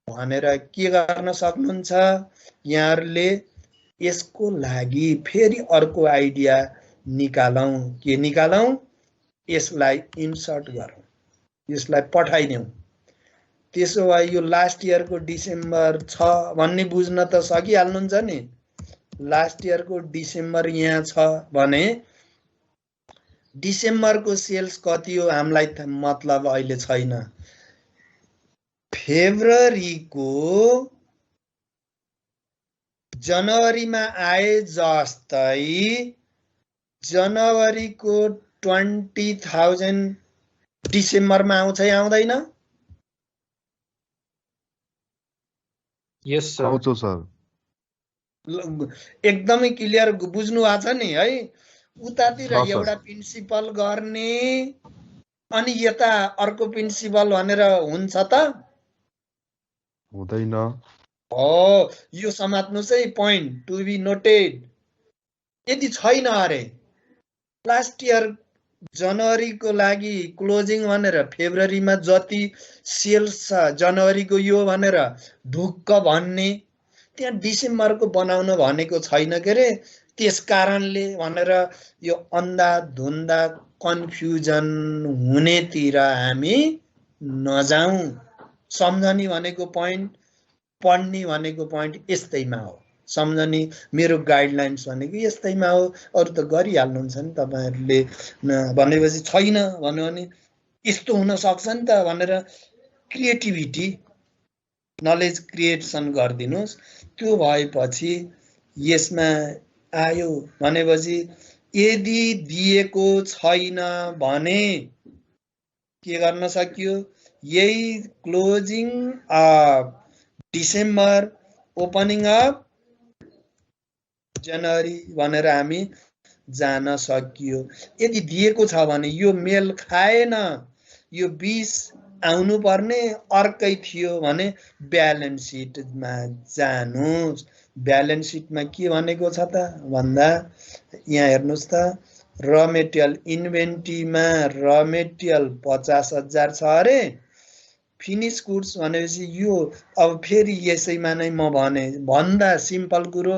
भनेर के गर्न सक्नुहुन्छ यहाँहरुले यसको लागि फेरि अर्को आइडिया निकालौं के निकालौं यसलाई इन्सर्ट गरौं यसलाई पठाइदेऊ त्यसो भए यो लास्ट इयरको डिसेम्बर छ भन्ने बुझ्न त सकिहाल्नुहुन्छ नि लास्ट इयरको डिसेम्बर यहाँ छ भने डिसेम्बरको सेल्स कति हो हामीलाई मतलब अहिले छैन फेब्रुअरीको जनवरीमा आए जस्तै जनवरीको 20,000 डिसेम्बरमा आउँछ आउँदैन यस सर आउँछ सर एकदमै क्लियर बुझ्नु भएको छ नि है उतातिर छ सर। एउटा प्रिन्सिपल गर्ने अनि यता अर्को प्रिन्सिपल भनेर हुन्छ त हुँदैन हो यो समात्नुस् है पोइन्ट टु बी नोटेड यदि छैन अरे लास्ट इयर जनवरीको लागि क्लोजिङ भनेर फेब्रुअरीमा जति सेल्स छ जनवरीको यो भनेर ढुक्क भन्ने त्यहाँ डिसेम्बरको बनाउन भनेको छैन के रे त्यसकारणले भनेर यो अन्धाधुन्दा कन्फ्युजन हुनेतिर हामी नजाउँ सम्झने भनेको पोइन्ट पढ्ने भनेको पोइन्ट यस्तैमा हो सम्झने मेरो गाइडलाइन्स भनेको यस्तैमा हो अरु त गरिहाल्नुहुन्छ नि तपाईहरुले भनेपछि छैन भन्यो भने यस्तो हुन सक्छ नि त भनेर क्रिएटिभिटी नलेज क्रिएसन गर्दिनुस् त्यो भएपछि यसमा आयो भनेपछि यदि दिएको छैन भने के गर्न सकियो यही closing of December opening of January भनेर हामी जान सकियो यदि दिएको छ भने यो मेल खाएन यो 20 आउनु पर्ने अर्कै थियो भने ब्यालेन्स सिटमा जानुस् ब्यालेन्स सिटमा के भनेको छ त भन्दा यहाँ हेर्नुस् त र मेटेरियल इन्भेन्ट्रीमा र मेटेरियल 50,000 छ अरे फिनिश गुड्स भनेपछि यो अब फेरि यसैमा नै म भने भन्दा सिम्पल कुरो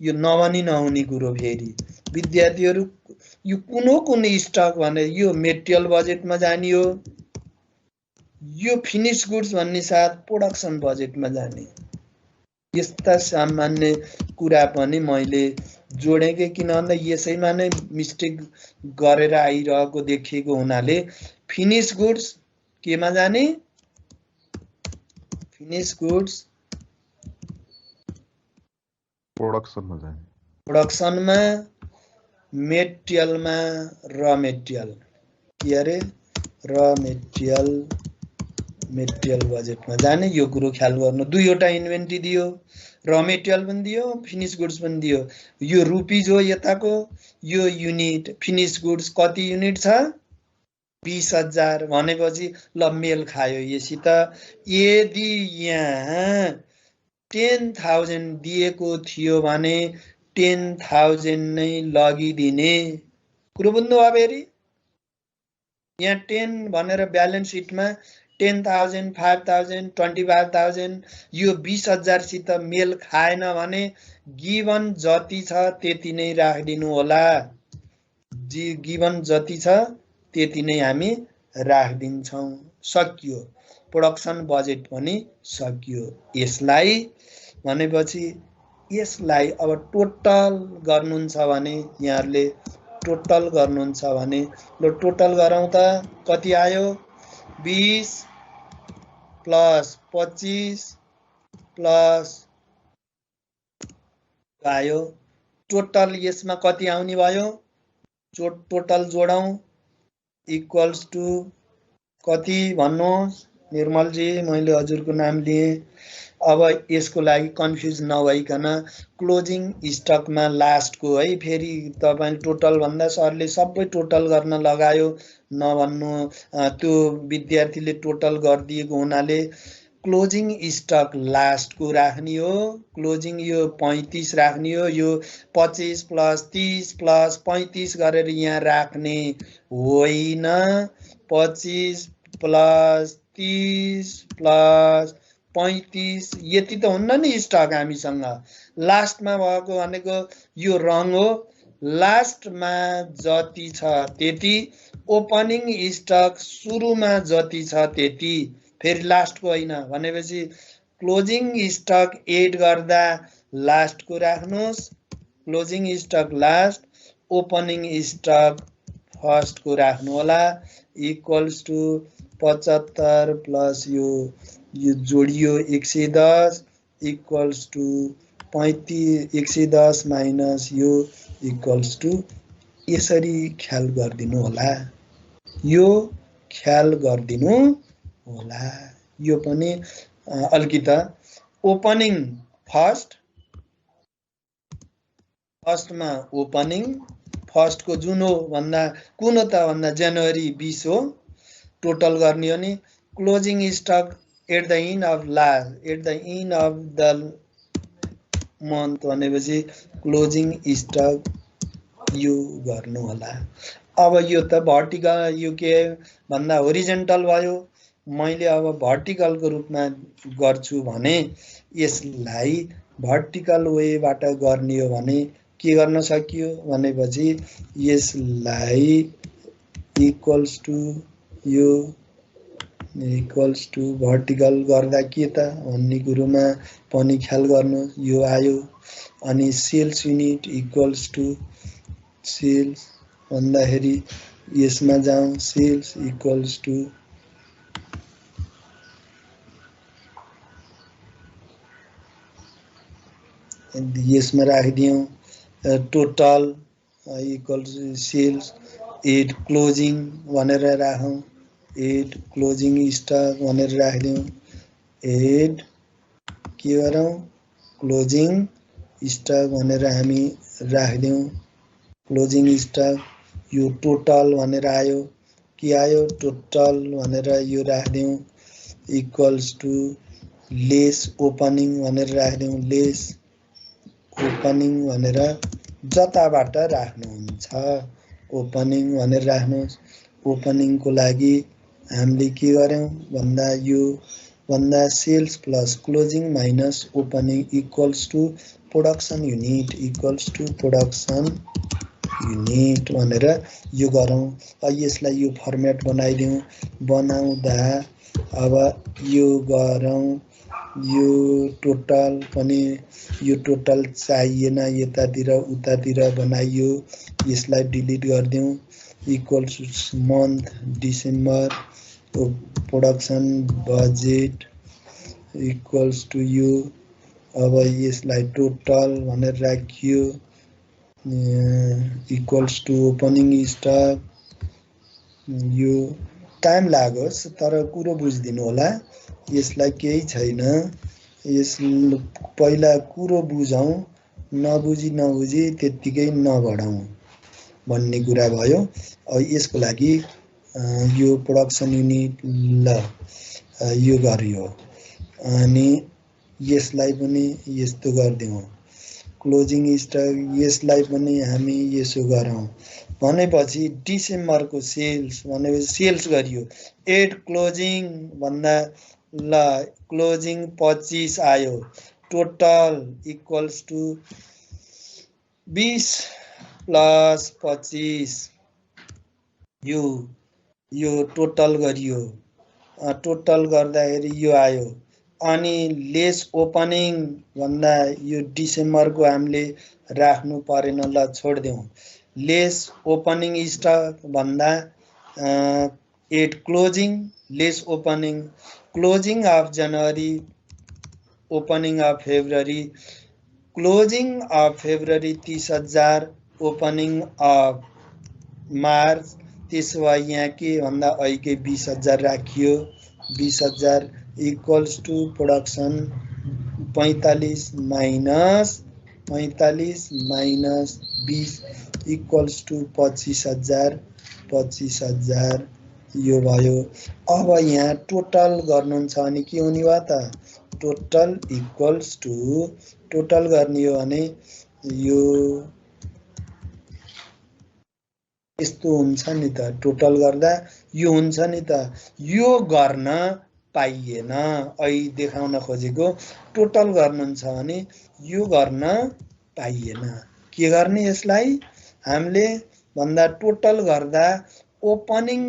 यो नभनी नहुने कुरो फेरि विद्यार्थीहरु यो कुन स्टक भने यो मेटेरियल बजेटमा जाने हो यो फिनिश गुड्स भन्ने साथ प्रोडक्सन बजेटमा जाने यस्ता सामान्य कुरा पनि मैले जोडेकै, किन भन्दा यसैमा नै मिस्टेक गरेर आइरहेको देखिएको हुनाले फिनिश गुड्स केमा जाने? फिनिश गुड्स प्रोडक्सनमा जाने। प्रोडक्सनमा, मेटेरियलमा, र मेटेरियल के अरे र मेटेरियल बजेटमा जाने। यो कुरो ख्याल गर्नु। दुईवटा इन्भेन्ट्री दियो, र मेटेरियल पनि दियो, फिनिश गुड्स पनि दियो। यो रुपिज हो यताको, यो युनिट। फिनिश गुड्स कति युनिट छ? 20,000 भनेपछि ल मेल खायो यसित। यदि यहाँ 10,000 दिएको थियो भने 10,000 नै लगिदिने कुरो बुझ्नु भयो फेरि। यहाँ 10 भनेर ब्यालेन्स सिटमा 10,000, 5,000, 25,000 यो 20,000 सित मेल खाएन भने गिभन जति छ त्यति नै राखिदिनु होला। गिभन जति छ त्यति नै हामी राखिदिन्छौँ। सकियो। प्रोडक्सन बजेट पनि सकियो। यसलाई भनेपछि यसलाई अब टोटल गर्नुहुन्छ भने यहाँहरूले टोटल गर्नुहुन्छ भने ल टोटल गरौँ त। कति आयो? 20 प्लस 25 प्लस आयो। टोटल यसमा कति आउने भयो? टोटल जोडौँ इक्वल्स टु कति भन्नुहोस् निर्मलजी? मैले हजुरको नाम लिएँ। अब यसको लागि कन्फ्युज नभइकन क्लोजिङ स्टकमा लास्टको है, फेरि तपाईले टोटल भन्दा सरले सबै टोटल गर्न लगायो नभन्नु। त्यो विद्यार्थीले टोटल गरिदिएको हुनाले क्लोजिङ स्टक लास्टको राख्ने हो। क्लोजिङ यो 35 राख्ने हो। यो 25 प्लस 30 प्लस 35 गरेर यहाँ राख्ने होइन। 25 प्लस 30 प्लस 35 यति त हुन्न नि स्टक हामीसँग। लास्टमा भएको भनेको यो रङ हो। लास्टमा जति छ त्यति, ओपनिङ स्टक सुरुमा जति छ त्यति, फेरि लास्टको होइन भनेपछि क्लोजिङ स्टक एड गर्दा लास्टको राख्नुहोस्। Closing stock last, opening stock फर्स्टको राख्नु होला। इक्वल्स टु 75 प्लस यो जोडियो 110 इक्वल्स टु 35 110 माइनस यो इक्वल्स टु। यसरी ख्याल गरिदिनु होला। यो ख्याल गरिदिनु होला। यो पनि अलिकति ओपनिङ फर्स्टमा ओपनिङ फर्स्टको जुन हो भन्दा कुन हो त भन्दा जनवरी 20 हो टोटल गर्ने हो नि। Closing stock at the end of the month भनेपछि क्लोजिङ स्टक यो गर्नु होला। अब यो त भर्टिकल यो के भन्दा होरिजेन्टल भयो। मैले अब भर्टिकलको रूपमा गर्छु भने यसलाई भर्टिकल वेबाट गर्ने हो भने के गर्न सकियो भनेपछि यसलाई इक्वल्स टु यो इक्वल्स टु भर्टिकल गर्दा के त भन्ने कुरोमा पनि ख्याल गर्नु। यो आयो। अनि sales unit equals to sales भन्दाखेरि यसमा जाउँ। सेल्स इक्वल्स टु यसमा राखिदियौँ total equals sales add closing भनेर राखौँ। एड क्लोजिङ स्टक भनेर राखिदिउँ। एड के गरौँ क्लोजिङ स्टक भनेर हामी राखिदिउँ। क्लोजिङ स्टक यो टोटल भनेर आयो। के आयो? टोटल भनेर यो राखिदिउँ। इक्वल्स टु लेस ओपनिङ भनेर राखिदिउँ। लेस ओपनिङ भनेर जताबाट राख्नुहुन्छ ओपनिङ भनेर राख्नुहोस्। ओपनिङको लागि हामीले के गर्यौँ भन्दा यो भन्दा sales plus closing minus opening equals to production unit equals to production unit भनेर यो गरौँ। यसलाई यो फर्मेट बनाइदिउँ। बनाउँदा अब यो गरौँ यो टोटल पनि यो टोटल चाहिएन यतातिर उतातिर बनाइयो यसलाई डिलिट गरिदिउँ equals month December production budget equals to यो अब यसलाई टोटल भनेर राखियो इक्वल्स टु ओपनिङ स्टक यो टाइम लागोस् तर कुरो बुझिदिनु होला यसलाई केही छैन यस पहिला कुरो बुझौँ नबुझी त्यत्तिकै नबढाउँ भन्ने कुरा भयो अब यसको लागि यो प्रोडक्सन युनिट ल यो गरियो अनि यसलाई पनि यस्तो गरिदिउँ क्लोजिङ स्टक यसलाई पनि हामी यसो गरौँ भनेपछि डिसेम्बरको सेल्स भनेपछि सेल्स गरियो एड क्लोजिङ भन्दा ल क्लोजिङ 25 आयो टोटल इक्वल्स टु 20 प्लस 25 यो टोटल गरियो टोटल गर्दाखेरि यो आयो अनि लेस ओपनिङ भन्दा यो डिसेम्बरको हामीले राख्नु परेन ल छोडिदेऊ लेस ओपनिङ स्टक भन्दा at closing less opening closing of January opening of February closing of February 30,000 opening of March त्यसो भए यहाँ के भन्दा अहिले 20,000 राखियो 20,000 equals to production 45 minus 20 equals to 25,000 यो भयो अब यहाँ टोटल गर्नुहुन्छ अनि के हुने भयो त टोटल इक्वल्स टु टोटल गर्ने हो भने यो यस्तो हुन्छ नि त टोटल गर्दा यो हुन्छ नि त यो गर्न पाइएन अहिले देखाउन खोजेको टोटल गर्नुहुन्छ भने यो गर्न पाइएन के गर्ने यसलाई हामीले भन्दा टोटल गर्दा opening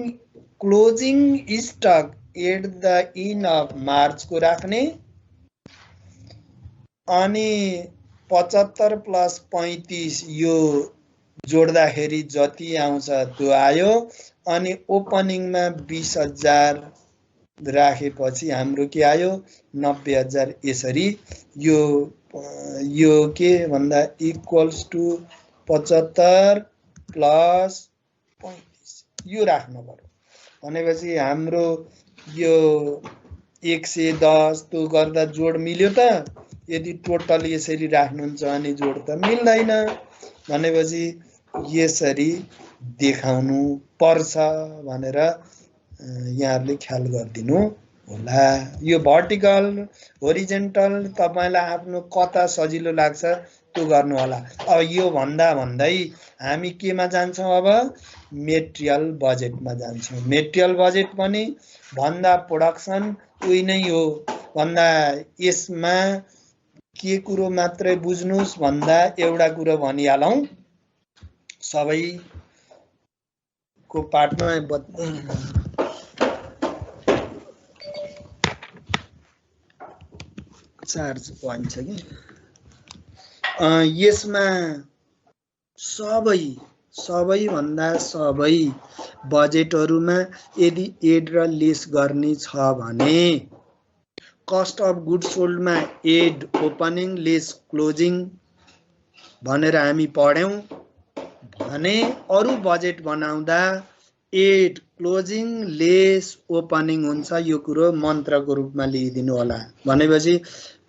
closing stock at the end of March को राख्ने अनि 75 प्लस 35 यो जोड्दाखेरि जति आउँछ त्यो आयो अनि ओपनिङमा 20,000 राखेपछि हाम्रो के आयो 90,000 यसरी यो के भन्दा इक्वल्स टु 75 प्लस 35 यो राख्नु पर्यो भनेपछि हाम्रो यो 110 त्यो गर्दा जोड मिल्यो त यदि टोटल यसरी राख्नुहुन्छ भने जोड त मिल्दैन भनेपछि यसरी देखाउनु पर्छ भनेर यहाँहरुले ख्याल गरिदिनु होला यो भर्टिकल होरिजेन्टल तपाईलाई आफ्नो कता सजिलो लाग्छ त्यो गर्नु होला अब यो भन्दै हामी केमा जान्छौं अब मेटेरियल बजेटमा जान्छौं मेटेरियल बजेट पनि भन्दा प्रोडक्सन उही नै हो भन्दा यसमा के कुरो मात्रै बुझ्नुस् भन्दा एउटा कुरो भनिहालौं सबैको पाठमा चार्ज पोइन्ट छ कि यसमा सबै भन्दा सबै बजेटहरुमा यदि एड र लेस गर्ने छ भने कस्ट अफ गुड्स सोल्डमा एड ओपनिङ लेस क्लोजिङ भनेर हामी पढ्यौं भने अरु बजेट बनाउँदा एड क्लोजिङ लेस ओपनिङ हुन्छ यो कुरो मन्त्रको रूपमा लिइदिनु होला भनेपछि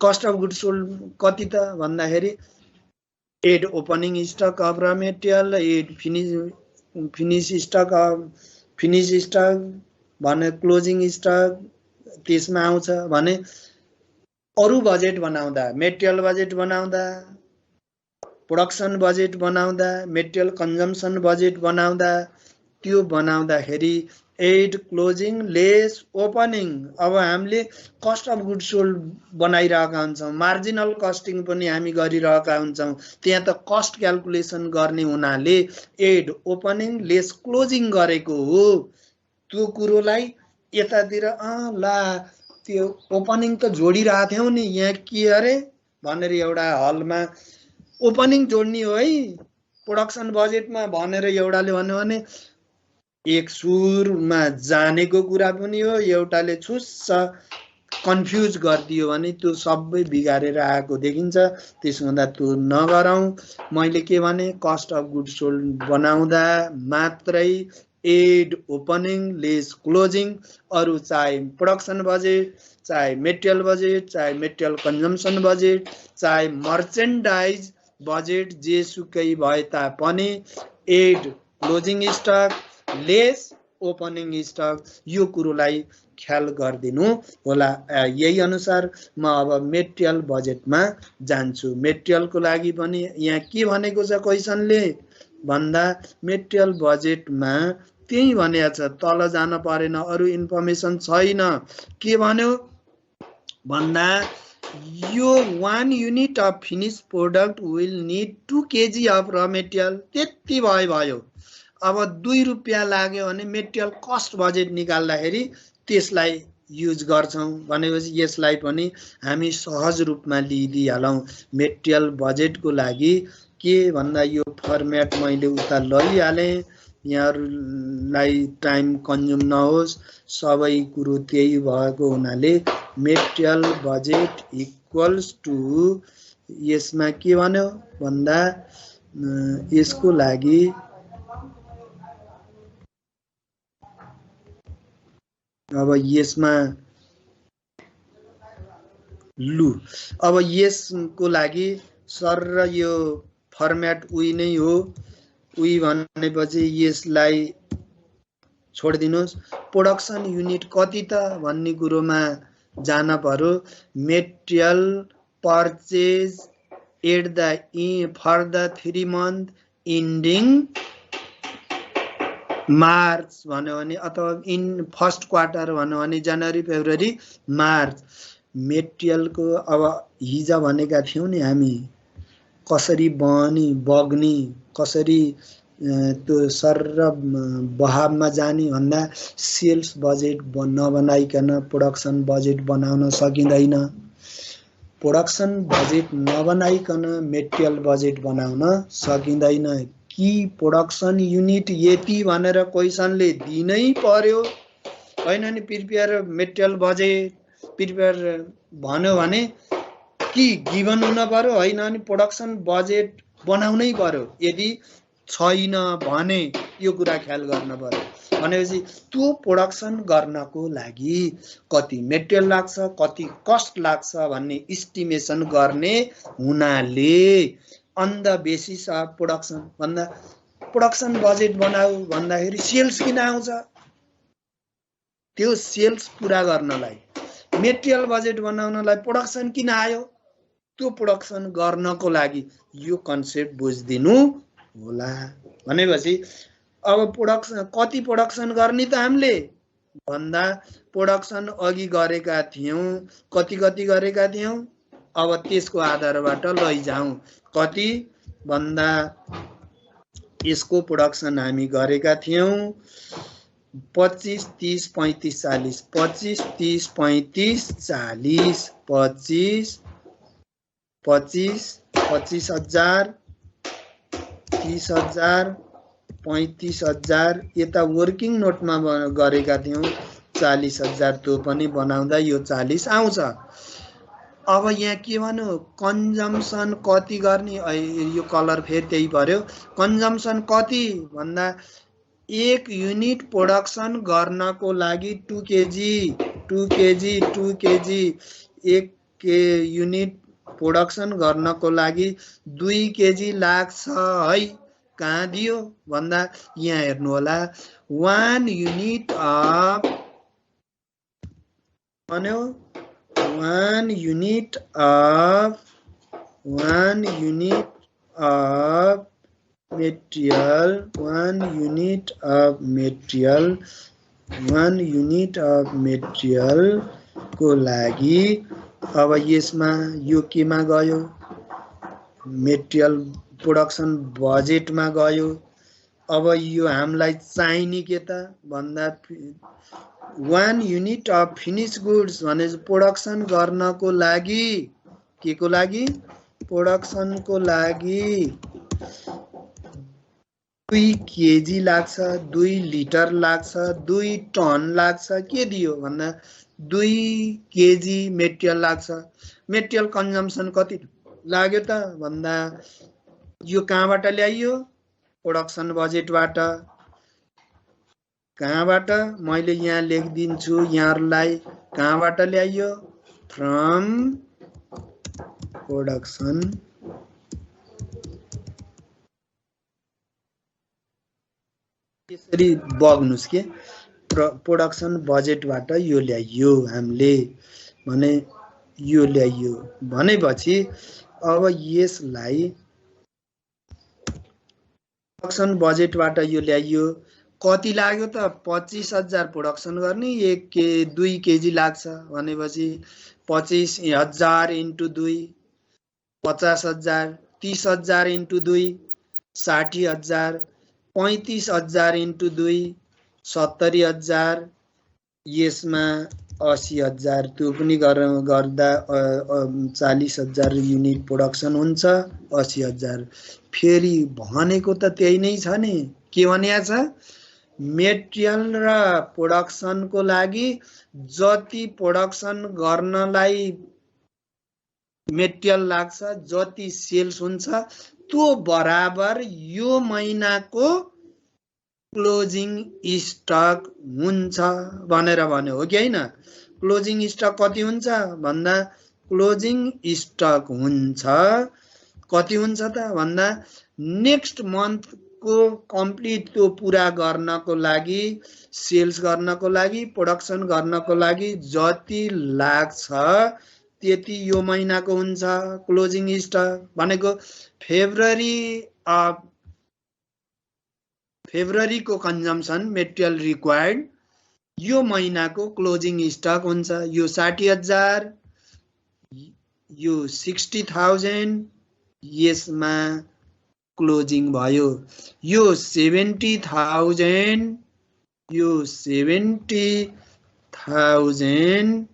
कस्ट अफ गुड्स सोल्ड कति त भन्दाखेरि एड ओपनिङ स्टक अफ र मेटेरियल एड फिनिश स्टक भने क्लोजिङ स्टक त्यसमा आउँछ भने अरु बजेट बनाउँदा मेटेरियल बजेट बनाउँदा प्रोडक्सन बजेट बनाउँदा मेटेरियल कन्जम्पसन बजेट बनाउँदा त्यो बनाउँदाखेरि एड क्लोजिङ लेस ओपनिङ अब हामीले कस्ट अफ गुड्स सोल्ड बनाइरहेका हुन्छौं मार्जिनल कस्टिङ पनि हामी गरिरहेका हुन्छौं त्यहाँ त कस्ट क्याल्कुलेसन गर्ने हुनाले एड ओपनिङ लेस क्लोजिङ गरेको हो त्यो कुरोलाई यतातिर ला त्यो ओपनिङ त जोडिरहेको थियौँ नि, यहाँ के अरे भनेर एउटा हलमा ओपनिङ जोड्ने हो है प्रोडक्सन बजेटमा भनेर एउटाले भन्यो भने एक सुरमा जानेको कुरा पनि हो, एउटाले छुस्स कन्फ्युज गरिदियो भने त्यो सबै बिगारेर आएको देखिन्छ। त्यसो हुँदा त्यो नगरौँ। मैले के भने कस्ट अफ गुड सोल्ड बनाउँदा मात्रै एड ओपनिङ लेस क्लोजिङ, अरू चाहे प्रोडक्सन बजेट, चाहे मेटेरियल बजेट, चाहे मेटेरियल कन्जम्सन बजेट, चाहे मर्चेन्डाइज बजेट, जेसुकै भए तापनि add closing stock less opening stock, यो कुरोलाई ख्याल गरिदिनु होला। यही अनुसार म अब मेटेरियल बजेटमा जान्छु। मेटेरियलको लागि पनि यहाँ के भनेको छ क्वेसनले भन्दा मेटेरियल बजेटमा त्यही भनेको छ, तल जान परेन, अरू इन्फर्मेसन छैन। के भन्यो भन्दा यो 1 unit of finish product will need 2 kg of र मेटेरियल, त्यति भयो। अब 2 रुपियाँ लाग्यो भने मेटेरियल कस्ट बजेट निकाल्दाखेरि त्यसलाई युज गर्छौँ भनेपछि यसलाई पनि हामी सहज रूपमा लिइदिइहालौँ। मेटेरियल बजेटको लागि के भन्दा यो फर्मेट मैले उता लैहालेँ, यहाँहरूलाई टाइम कन्ज्युम नहोस्, सबै कुरो त्यही भएको हुनाले मेटेरियल बजेट इक्वल्स टु, यसमा के भन्यो भन्दा यसको लागि अब यसमा लु, अब यसको लागि सर र यो फर्मेट उही नै हो। उही भनेपछि यसलाई छोडिदिनुहोस्। प्रोडक्सन युनिट कति त भन्ने कुरोमा जान पर्यो। Material purchase at the for the 3 month ending March भन्यो भने, अथवा इन फर्स्ट क्वार्टर भन्यो भने जनवरी फेब्रुअरी मार्च। मेटेरियलको अब हिजो भनेका थियौँ नि हामी कसरी बग्ने कसरी त्यो सर र बहावमा जाने भन्दा सेल्स बजेट नबनाइकन प्रोडक्सन बजेट बनाउन सकिँदैन। प्रोडक्सन बजेट नबनाइकन मेटेरियल बजेट बनाउन सकिँदैन कि प्रोडक्सन युनिट यति भनेर क्वेसनले दिनै पर्यो होइन नि। प्रिपेयर मेटेरियल बजेट प्रिपेयर भन्यो भने कि गिभन हुन पर्यो होइन नि, प्रोडक्सन बजेट बनाउनै पर्यो। यदि छैन भने यो कुरा ख्याल गर्न पर्यो। भनेपछि त्यो प्रोडक्सन गर्नको लागि कति मेटेरियल लाग्छ, कति कस्ट लाग्छ भन्ने इस्टिमेसन गर्ने हुनाले on the basis of production भन्दा प्रोडक्सन बजेट बनाऊ भन्दाखेरि सेल्स किन आउँछ, त्यो सेल्स पुरा गर्नलाई। मेटेरियल बजेट बनाउनलाई प्रोडक्सन किन आयो, त्यो प्रोडक्सन गर्नको लागि यो कन्सेप्ट बुझिदिनु होला। भनेपछि अब प्रोडक्सन कति प्रोडक्सन गर्ने त हामीले भन्दा प्रोडक्सन अघि गरेका थियौँ, कति गरेका थियौँ, अब त्यसको आधारबाट लैजाउँ। कति भन्दा यसको प्रोडक्सन हामी गरेका थियौँ 25, 30, 35, 40, 25, 30, 35, 40, 25, 25,000, 30,000, 35,000 यता वर्किङ नोटमा गरेका थियौँ 40,000, त्यो पनि बनाउँदा यो 40 आउँछ। अब यहाँ के भन्यो कन्जम्सन कति गर्ने, यो कलर फेरि त्यही पर्यो। कन्जम्सन कति भन्दा 1 युनिट प्रोडक्सन गर्नको लागि 2 kg 1 युनिट प्रोडक्सन गर्नको लागि 2 kg लाग्छ है। कहाँ दियो भन्दा यहाँ हेर्नु होला 1 युनिट अफ भन्यो 1 unit of material 1 unit of material को लागि अब यसमा यो केमा गयो मेटेरियल प्रोडक्सन बजेटमा गयो। अब यो हामीलाई चाहिने के त भन्दा 1 युनिट अफ फिनिश गुड्स भने प्रोडक्सन गर्नको लागि के को लागि प्रोडक्सनको लागि 2 केजी लाग्छ 2 लिटर लाग्छ 2 टन लाग्छ के दियो भन्दा 2 केजी मेटेरियल लाग्छ मेटेरियल कन्जम्सन कति लाग्यो त भन्दा यो कहाँबाट ल्याइयो प्रोडक्सन बजेटबाट कहाँबाट मैले यहाँ लेखिदिन्छु यहाँहरुलाई कहाँबाट ल्याइयो फ्रम प्रोडक्सन यसरी बग्नुस् के प्रोडक्सन बजेटबाट यो ल्याइयो हामीले भने यो ल्याइयो भनेपछि अब यसलाई प्रोडक्सन बजेटबाट यो ल्याइयो कति लाग्यो त 25,000 प्रोडक्सन गर्ने 2 केजी लाग्छ भनेपछि 25,000 इन्टु 2 50,000 30,000 इन्टु 2 60,000 35,000 इन्टु 2 70,000 यसमा 80,000 त्यो पनि गर्दा 40,000 युनिट प्रोडक्सन हुन्छ 80,000 फेरि भनेको त त्यही नै छ नि के भनिया छ मेटेरियल र प्रोडक्सनको लागि जति प्रोडक्सन गर्नलाई मेटेरियल लाग्छ जति सेल्स हुन्छ त्यो बराबर यो महिनाको क्लोजिङ स्टक हुन्छ भनेर भन्यो हो कि हैन क्लोजिङ स्टक कति हुन्छ भन्दा क्लोजिङ स्टक हुन्छ कति हुन्छ त भन्दा नेक्स्ट मन्थ को कम्प्लिट त्यो पूरा गर्नको लागि सेल्स गर्नको लागि प्रोडक्सन गर्नको लागि जति लाग्छ त्यति यो महिनाको हुन्छ क्लोजिङ स्टक भनेको फेब्रुअरी को कन्जम्सन मेटेरियल रिक्वायर्ड यो महिनाको क्लोजिङ स्टक हुन्छ यो 60,000 यो 60,000 यसमा क्लोजिङ भयो यो 70,000 यो 70,000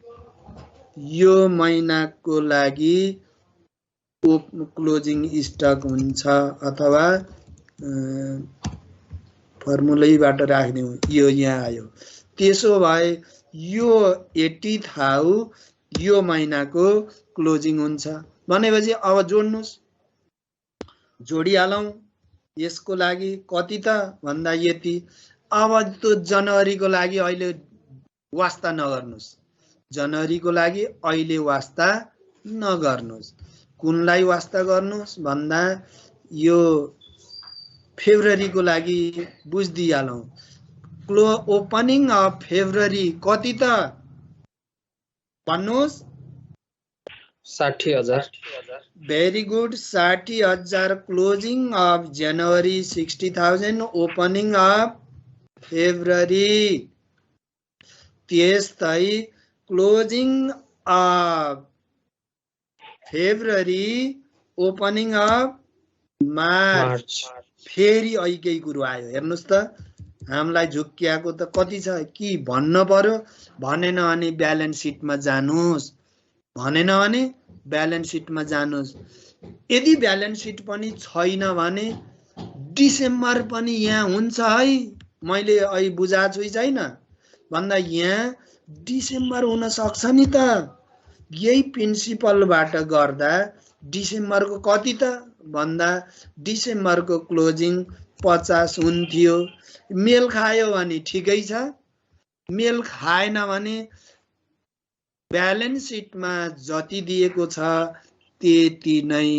यो महिनाको लागि क्लोजिङ स्टक हुन्छ अथवा फर्मुलैबाट राख्ने हो यो यहाँ आयो त्यसो भए यो 80,000 यो महिनाको क्लोजिङ हुन्छ भनेपछि अब जोड्नुस् जोडिहालौं यसको लागि कति त भन्दा यति अब त्यो जनवरीको लागि अहिले वास्ता नगर्नुस् जनवरीको लागि अहिले वास्ता नगर्नुस् कुनलाई वास्ता गर्नुस् भन्दा यो फेब्रुअरीको लागि बुझ्दिहालौं ओपनिङ अफ फेब्रुअरी कति त भन्नुस् 60,000 Very good 60,000 closing of January 60,000 opening of February त्यस्तै closing of February opening of March फेरि ऐकै कुरो आयो हेर्नुस् त हामीलाई झुक्क्याको त कति छ कि भन्न पर्यो भनेन भने ब्यालेन्स सिटमा जानुस् भनेन भने ब्यालेन्स सिटमा जानुस् यदि ब्यालेन्स सिट पनि छैन भने डिसेम्बर पनि यहाँ हुन्छ है मैले अहिले बुझाएको छु छैन भन्दा यहाँ डिसेम्बर हुन सक्छ नि त यही प्रिन्सिपलबाट गर्दा डिसेम्बरको कति त भन्दा डिसेम्बरको क्लोजिङ 50 हुन्थ्यो मेल खायो भने ठिकै छ मेल खाएन भने ब्यालेन्स सिटमा जति दिएको छ त्यति नै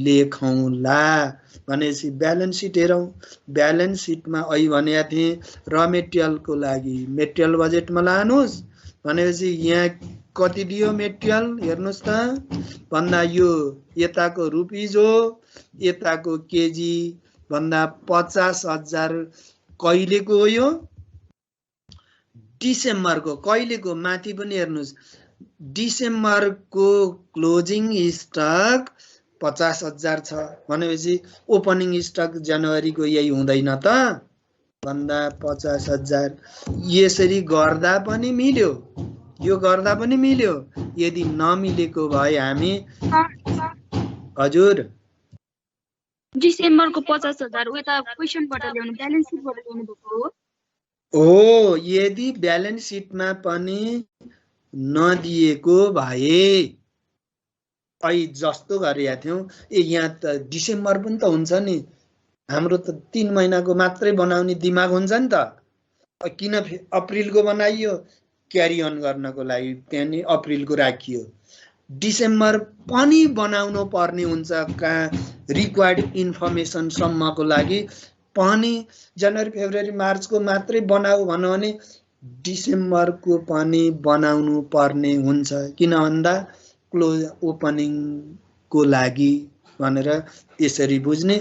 लेखौँला भनेपछि ब्यालेन्स सिट हेरौँ ब्यालेन्स सिटमा अहिले भनेको थिएँ र मेटेरियलको लागि मेटेरियल बजेटमा लानुस् भनेपछि यहाँ कति दियो मेटेरियल हेर्नुस् त भन्दा यो यताको रुपिज हो यताको केजी भन्दा 50,000 कहिलेको हो यो डिसेम्बरको कहिलेको माथि पनि हेर्नुस् डिसेम्बरको क्लोजिङ स्टक 50,000 छ भनेपछि ओपनिङ स्टक जनवरीको यही हुँदैन त भन्दा 50,000 यसरी गर्दा पनि मिल्यो यो गर्दा पनि मिल्यो यदि नमिलेको भए हामी हजुर डिसेम्बरको 50,000 उता क्वेसनबाट ल्याउनु ब्यालेन्स सिटबाट ल्याउनु भएको हो हो यदि ब्यालेन्स सिटमा पनि नदिएको भए ऐ जस्तो गरेका थियौं यहाँ त डिसेम्बर पनि त हुन्छ नि हाम्रो त 3 महिनाको मात्रै बनाउने दिमाग हुन्छ नि त किन अप्रिलको बनाइयो क्यारी अन गर्नको लागि त्यहाँ अप्रिलको राखियो डिसेम्बर पनि बनाउनु पर्ने हुन्छ कहाँ रिक्वायर्ड इन्फर्मेसन सम्मको लागि पनि जनवरी फेब्रुअरी मार्चको मात्रै बनाऊ भन्नु भने डिसेम्बरको पनि बनाउनु पर्ने हुन्छ किन भन्दा क्लोज ओपनिङको लागि भनेर यसरी बुझ्ने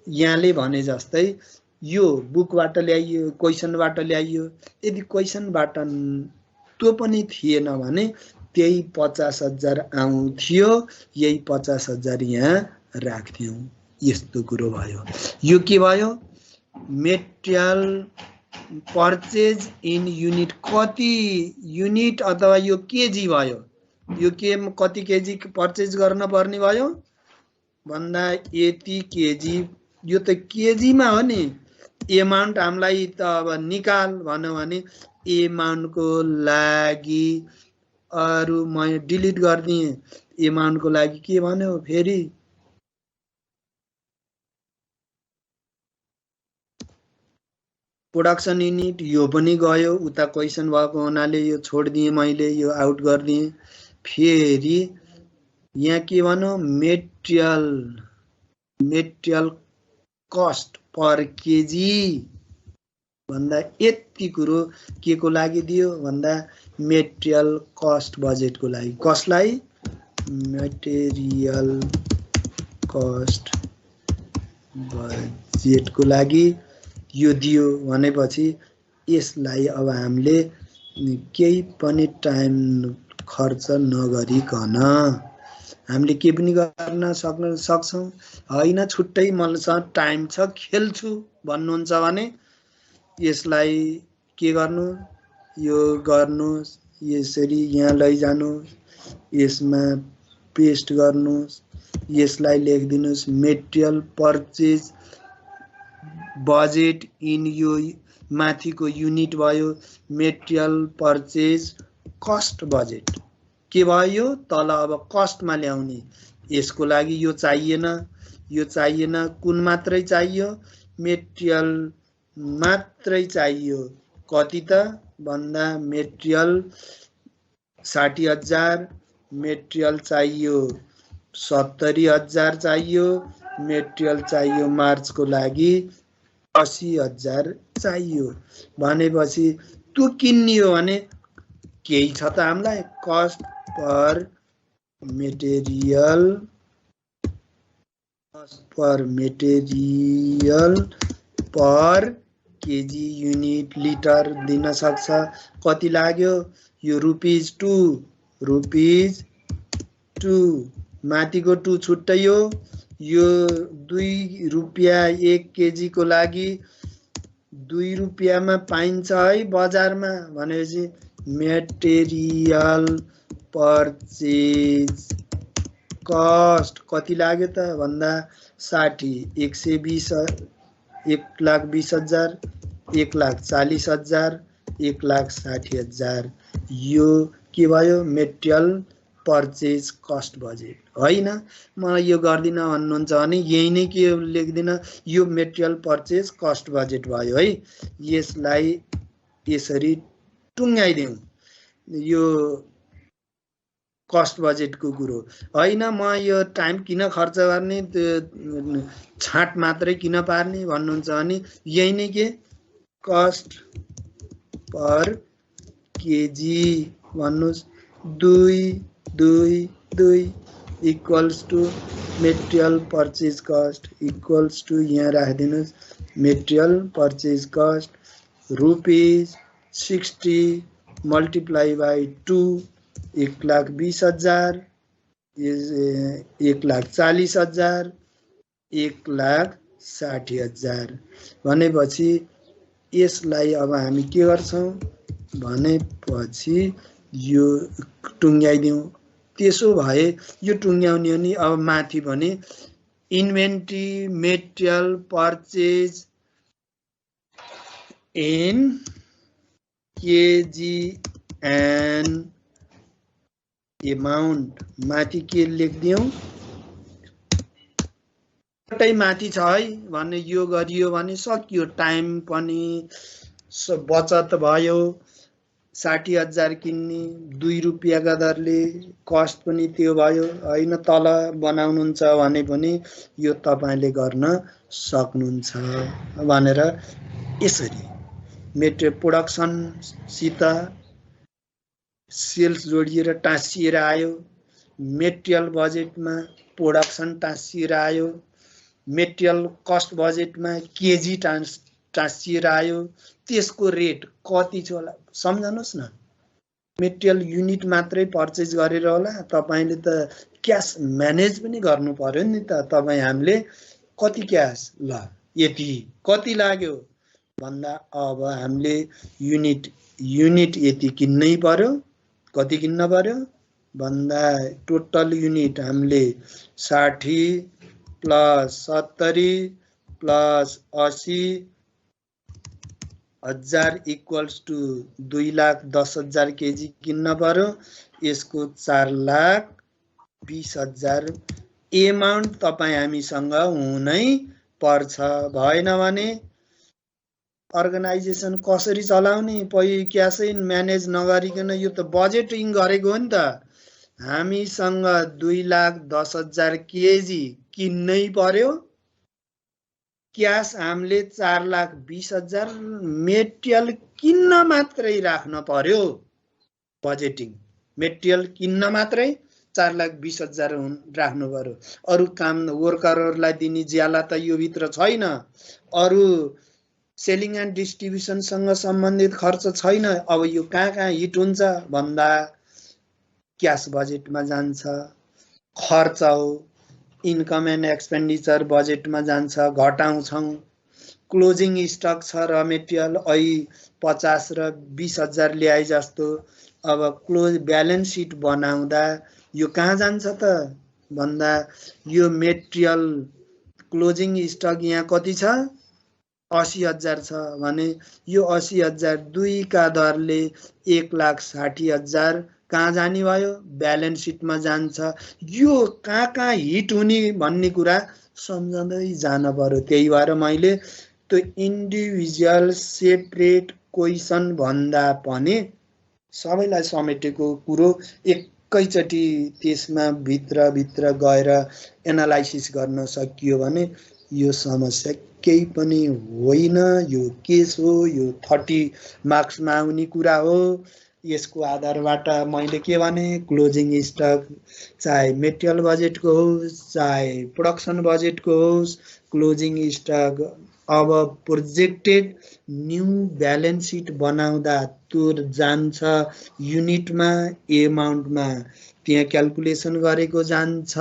यहाँले भने जस्तै यो बुकबाट ल्याइयो क्वेसनबाट ल्याइयो यदि क्वेसनबाट त्यो पनि थिएन भने त्यही 50,000 आउँथ्यो यही 50,000 यहाँ राख्थ्यौं यस्तो कुरो भयो यो के भयो मेटेरियल पर्चेज इन युनिट कति युनिट अथवा यो केजी भयो यो के कति केजी पर्चेज गर्न पर्ने भयो भन्दा यति केजी यो त केजीमा हो नि एमाउन्ट हामीलाई त अब निकाल भन्यो भने एमाउन्टको लागि अरु म डिलिट गर्दिए एमाउन्टको लागि के भन्यो फेरि प्रोडक्सन युनिट यो पनि गयो उता क्वेसन भएको हुनाले यो छोड्दिए मैले यो आउट गर्दिए फेरि यहाँ के भन्यो मेटेरियल कस्ट पर केजी भन्दा यति कुरो के को लागि दियो भन्दा मेटेरियल कस्ट बजेटको लागि कसलाई मेटेरियल कस्ट बजेटको लागि यो दियो भनेपछि यसलाई अब हामीले केही पनि टाइम खर्च नगरिकन हामीले के पनि गर्न सक्छौं हैन छुट्टै मसँग टाइम छ खेल्छु भन्नुहुन्छ भने यसलाई के गर्नु यो गर्नु यसरी यहाँ लैजानु यसमा पेस्ट गर्नु यसलाई लेखिदिनुस् मेटेरियल पर्चेज बजेट इन यो माथिको युनिट भयो मेटेरियल पर्चेज कस्ट बजेट के भयो तल अब कस्टमा ल्याउने यसको लागि यो चाहिएन कुन मात्रै चाहियो मेटेरियल मात्रै चाहियो कति त भन्दा मेटेरियल 60,000 मेटेरियल चाहियो 70,000 चाहियो मेटेरियल चाहियो मार्चको लागि 80,000 चाहियो भनेपछि त्यो किन्ने हो भने केही छ त हामीलाई कस्ट पर मेटेरियल पर केजी युनिट लिटर दिन सक्छ कति लाग्यो यो रुपीज 2 माथिको 2 छुट्टै हो यो 2 रुपैयाँ 1 केजी को लागि 2 रुपैयाँमा पाइन्छ है बजारमा भनेपछि मेटेरियल पर्चेज कस्ट कति लाग्यो त भन्दा 60 120 1,20,000 1,40,000 1,60,000 यो के भयो मेटेरियल पर्चेज कस्ट बजेट हैन मलाई यो गर्दिन भन्नुहुन्छ भने यही नै के लेख्दिन यो मेटेरियल पर्चेज कस्ट बजेट भयो है यसलाई यसरी टुङ्गाइदिउँ यो कस्ट बजेटको कुरो हैन म यो टाइम किन खर्च गर्ने छाट मात्रै किन पार्ने भन्नुहुन्छ भने यही नै के कस्ट पर केजी भन्नुस् 2 equals to material purchase cost equals to यहाँ राखिदिनुस् material purchase cost ₹60 multiply by 2 1,20,000 1,40,000 1,60,000 भनेपछि यसलाई अब हामी के गर्छौं भनेपछि यो टुङ्ग्याइदिउँ। त्यसो भए यो टुङ्ग्याउने हो नि अब माथि भने inventory material purchase in KG and amount माथि के लेख्दियौँ एउटै माथि छ है भने यो गरियो भने सकियो टाइम पनि बचत भयो 60,000 किन्ने 2 रुपियाँका दरले कस्ट पनि त्यो भयो हैन तल बनाउनुहुन्छ भने पनि यो तपाईले गर्न सक्नुहुन्छ भनेर यसरी मेटेरियल प्रोडक्सन सित सेल्स जोडिएर टाँसिएर आयो मेटेरियल बजेटमा प्रोडक्सन टाँसिएर आयो मेटेरियल कस्ट बजेटमा केजी टाँसिएर आयो त्यसको रेट कति छ होला सम्झनुस् न मेटेरियल युनिट मात्रै पर्चेज गरेर होला तपाईले त क्याश म्यानेज पनि गर्नु पर्यो नि त तपाई हामीले कति क्याश ल यति कति लाग्यो भन्दा अब हामीले युनिट यति किन्नै पर्यो कति किन्न पर्यो भन्दा टोटल युनिट हामीले 60 plus 70 plus 80,000 equals to 2,10,000 KG किन्न पर्यो यसको 4,20,000 एमाउन्ट तपाई हामीसँग हुनै पर्छ भएन भने अर्गनाइजेसन कसरी चलाउने पहि क्यासै म्यानेज नगरिकन यो त बजेटिङ गरेको हो नि त हामीसँग 2,10,000 केजी किन्नै पर्यो क्याश हामीले 4,20,000 मेटेरियल किन्न मात्रै राख्न पर्यो बजेटिङ मेटेरियल किन्न मात्रै 4,20,000 राख्नु पर्यो अरु काम वर्करहरुलाई दिने ज्याला त यो भित्र छैन अरु सेलिङ एन्ड डिस्ट्रिब्युसन सँग सम्बन्धित खर्च छैन अब यो कहाँ हिट हुन्छ भन्दा क्याश बजेटमा जान्छ खर्च हो इन्कम एन्ड एक्सपेन्डिचर बजेटमा जान्छ घटाउँछौं क्लोजिङ स्टक छ र मेटेरियल 50 र 20,000 ल्याए जस्तो अब क्लोज ब्यालेन्स सिट बनाउँदा यो कहाँ जान्छ त भन्दा यो मेटेरियल क्लोजिङ स्टक यहाँ कति छ 80,000 छ भने यो 80,000 2 का दरले 1,60,000 कहाँ जाने भयो ब्यालेन्स सिटमा जान्छ यो कहाँ हिट हुने भन्ने कुरा सम्झँदै जान पर्यो त्यही भएर मैले त्यो इन्डिभिजुअल सेपरेट क्वेशन भन्दा पनि सबैलाई समेटेको कुरो एकैचोटी त्यसमा भित्र गएर एनालाइसिस गर्न सकियो भने यो समस्या केही पनि होइन यो केस हो यो 30 मार्क्समा आउने कुरा हो यसको आधारबाट मैले के भने क्लोजिङ स्टक चाहे मेटेरियल बजेटको होस् चाहे प्रोडक्सन बजेटको होस् क्लोजिङ स्टक अब प्रोजेक्टेड न्यू ब्यालेन्स सिट बनाउँदा त्यो जान्छ युनिटमा एमाउन्टमा त्यहाँ क्याल्कुलेसन गरेको जान्छ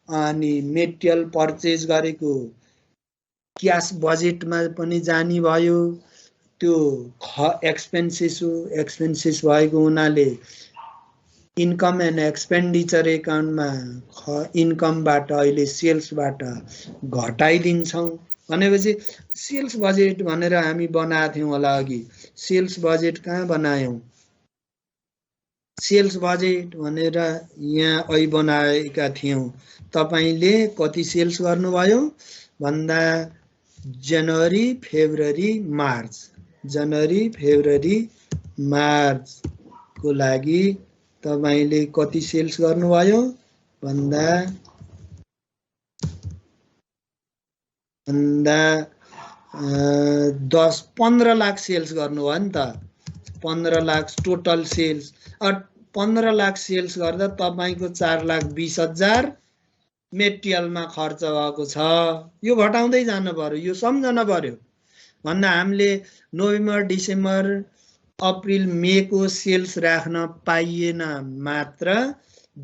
अनि मेटेरियल पर्चेज गरेको क्याश बजेटमा पनि जानी भयो त्यो एक्सपेन्सेस हो एक्सपेन्सेस भएको हुनाले इन्कम एन्ड एक्सपेन्डिचर एकाउन्टमा इन्कमबाट अहिले सेल्सबाट घटाइदिन्छौं भनेपछि सेल्स बजेट भनेर हामी बनाएको थियौं होला अघि सेल्स बजेट कहाँ बनायौं सेल्स बजेट भनेर यहाँ अहिले बनाएका थियौं तपाईले कति सेल्स गर्नुभयो भन्दा जनवरी फेब्रुअरी मार्च को लागि तपाईले कति सेल्स गर्नुभयो भन्दा 15 लाख सेल्स गर्नुभयो नि त 15 lakh total sales 15 lakh sales गर्दा तपाईको 4,20,000 मेटेरियलमा खर्च भएको छ यो घटाउँदै जानु पर्यो यो सम्झन पर्यो भन्दा हामीले नोभेम्बर डिसेम्बर अप्रिल मे को सेल्स राख्न पाइएन मात्र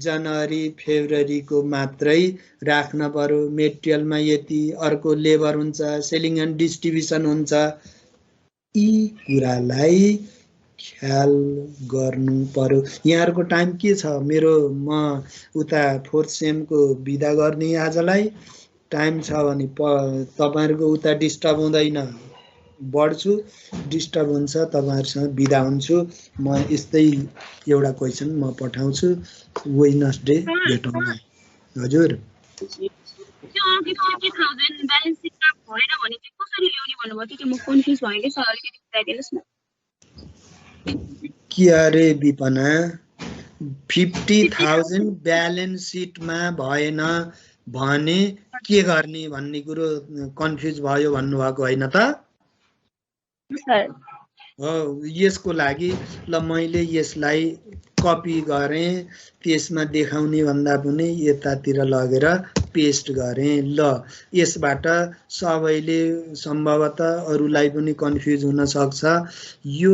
जनवरी फेब्रुअरीको मात्रै राख्न पर्यो, मेटेरियलमा यति, अर्को लेबर हुन्छ, सेलिङ एन्ड डिस्ट्रिब्युसन हुन्छ, यी कुरालाई ख्याल गर्नु पर्यो। यहाँहरुको टाइम के छ? म उता 4th सेमको बिदा गर्ने आजलाई टाइम छ भने तपाईहरुको उता डिस्टर्ब हुँदैन, बढ्छु, डिस्टर्ब हुन्छ, तपाईहरुसँग बिदा हुन्छु। म यस्तै एउटा क्वेशन म पठाउँछु, वेडनेसडे भेटौँला। हजुर त्यो अघि 50,000 ब्यालेन्स सिटमा भएन भने चाहिँ कसरी ल्याउने भन्नुभयो? त्यो म कन्फ्युज भएँ कि सर, अलिकति बताइदिनुस् न। के अरे विपना, 50,000 ब्यालेन्स सिटमा भएन भने के गर्ने भन्ने कुरो कन्फ्युज भयो भन्नुभएको होइन त? सर हो, यसको लागि ल मैले यसलाई कपी गरेँ, त्यसमा देखाउने भन्दा पनि यतातिर लगेर पेस्ट गरेँ। ल यसबाट सबैले सम्भवतः अरूलाई पनि कन्फ्युज हुन सक्छ। यो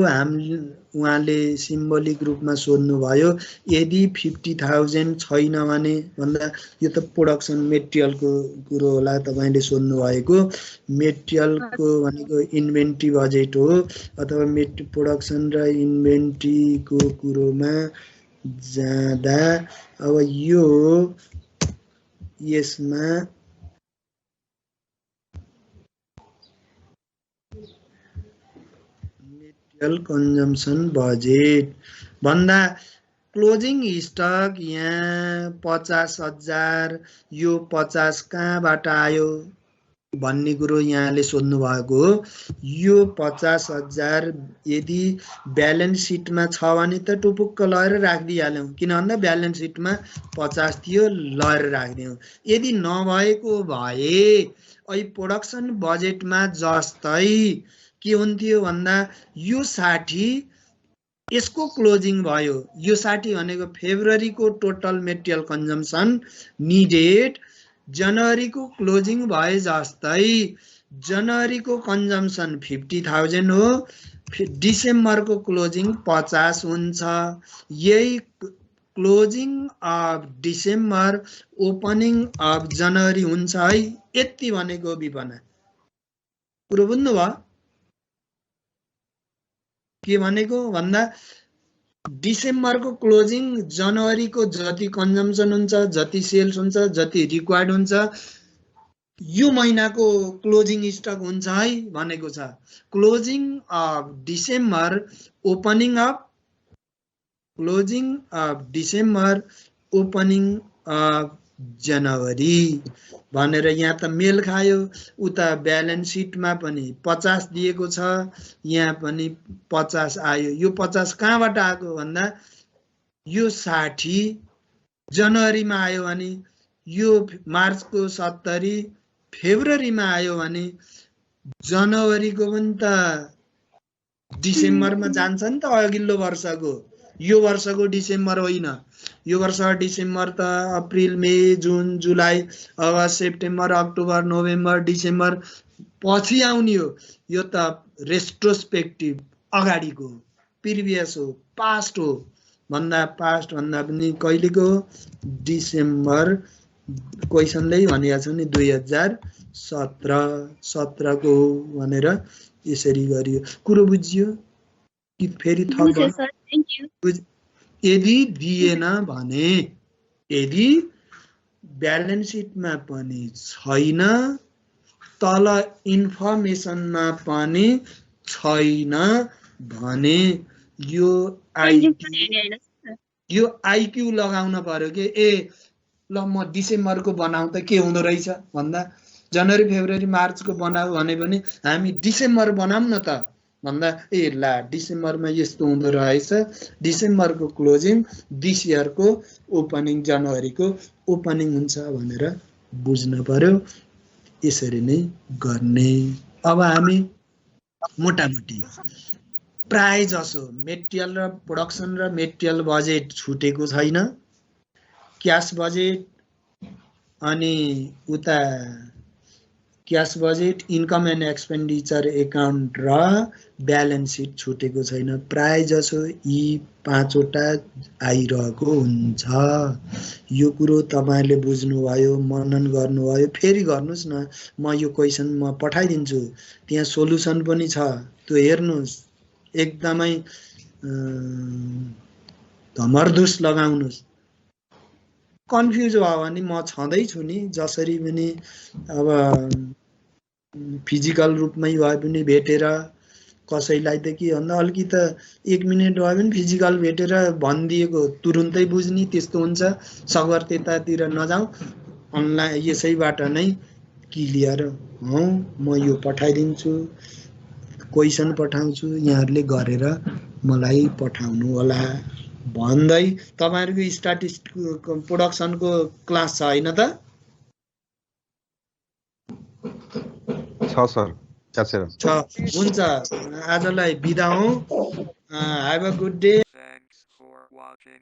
उहाँले सिम्बोलिक रूपमा सोध्नु भयो, यदि 50,000 छैन भने भन्दा यो त प्रोडक्सन मेटेरियलको कुरो होला तपाईले सोध्नु भएको। मेटेरियलको भनेको इन्भेन्ट्री बजेट हो, अथवा प्रोडक्सन र इन्भेन्ट्रीको कुरोमा जाँदा अब यसमा मेटेरियल कन्जम्सन बजेट भन्दा क्लोजिङ स्टक यहाँ 50,000, यो 50 कहाँबाट आयो भन्ने कुरो यहाँले सोध्नु भएको हो। यो 50,000 यदि ब्यालेन्स सिटमा छ भने त टुपुक्क लगेर राखिदिइहाल्यौँ, किन भन्दा ब्यालेन्स सिटमा 50 थियो, लगेर राखिदियौँ। यदि नभएको भए अहिले प्रोडक्सन बजेटमा जस्तै के हुन्थ्यो भन्दा यो 60 यसको क्लोजिङ भयो, यो 60 भनेको फेब्रुअरीको टोटल मेटेरियल कन्जम्सन निडेड, जनवरीको क्लोजिङ भए जस्तै जनवरीको कन्जम्सन 50,000 हो, डिसेम्बरको क्लोजिङ 50 हुन्छ। यही closing of December opening of जनवरी हुन्छ है। यति भनेको विपना कुरो बुझ्नुभयो? के भनेको भन्दा डिसेम्बरको क्लोजिङ जनवरीको जति कन्जम्सन हुन्छ, जति सेल्स हुन्छ, जति रिक्वायर्ड हुन्छ, यो महिनाको क्लोजिङ स्टक हुन्छ है भनेको छ। Closing of December opening of, closing of December opening of January भनेर यहाँ त मेल खायो। उता ब्यालेन्स सिटमा पनि 50 दिएको छ, यहाँ पनि 50 आयो। यो 50 कहाँबाट आएको भन्दा यो 60 जनवरीमा आयो भने, यो मार्चको 70 फेब्रुअरीमा आयो भने जनवरीको पनि त डिसेम्बरमा जान्छ नि त अघिल्लो वर्षको। यो वर्षको डिसेम्बर होइन, यो वर्ष डिसेम्बर त April, May, June, July, August, September, October, November, December पछि आउने हो। यो त रेट्रोस्पेक्टिभ अगाडिको प्रिभियस हो, पास्ट हो। पास्ट भन्दा पनि कहिलेको? डिसेम्बर क्वेसनले भनेको छ नि 2017 को भनेर यसरी गरियो। कुरो बुझियो कि फेरि थप? यदि दिएन भने, यदि ब्यालेन्स सिटमा पनि छैन, तल इन्फर्मेसनमा पनि छैन भने यो आइक्यू लगाउन पर्यो कि ल म डिसेम्बरको बनाऊ त के हुँदो रहेछ भन्दा जनवरी फेब्रुअरी मार्चको बनाऊ भने पनि हामी डिसेम्बर बनाऊँ न त भन्दा ला डिसेम्बरमा यस्तो हुँदो रहेछ, डिसेम्बरको क्लोजिङ दिस इयरको ओपनिङ जनवरीको ओपनिङ हुन्छ भनेर बुझ्न पर्यो। यसरी नै गर्ने। अब हामी मोटामोटी प्राय जसो मेटेरियल र प्रोडक्सन र मेटेरियल बजेट छुटेको छैन। क्याश बजेट अनि उता cash budget, income and expenditure account र ब्यालेन्स सिट छुटेको छैन। प्राय जसो यी 5 वटा आइरहेको हुन्छ। यो कुरो तपाईहरुले बुझ्नुभयो, मनन गर्नुभयो। फेरि गर्नुस् न, म यो क्वेशन म पठाइदिन्छु, त्यहाँ सोलुसन पनि छ, त्यो हेर्नुस्। एकदमै धमरदुस लगाउनुस्। कन्फ्युज भयो भने म छँदैछु नि, जसरी पनि अब फिजिकल रूपमै भए पनि भेटेर कसैलाई त के भन्दा अलिकति त 1 मिनेट भए पनि फिजिकल भेटेर भनिदिएको तुरुन्तै बुझ्ने त्यस्तो हुन्छ। सगर त्यतातिर नजाऊ, अनलाइन यसैबाट नै क्लियर हौ। म यो पठाइदिन्छु, क्वेशन पठाउँछु, यहाँहरूले गरेर मलाई पठाउनु होला भन्दै तपाईहरुको स्ट्याटिस्टिक प्रोडक्सनको क्लास छ हैन त? छ सर, क्यासेर छ। हुन्छ, आजलाई बिदा हौ। Have a good day. Thanks for watching.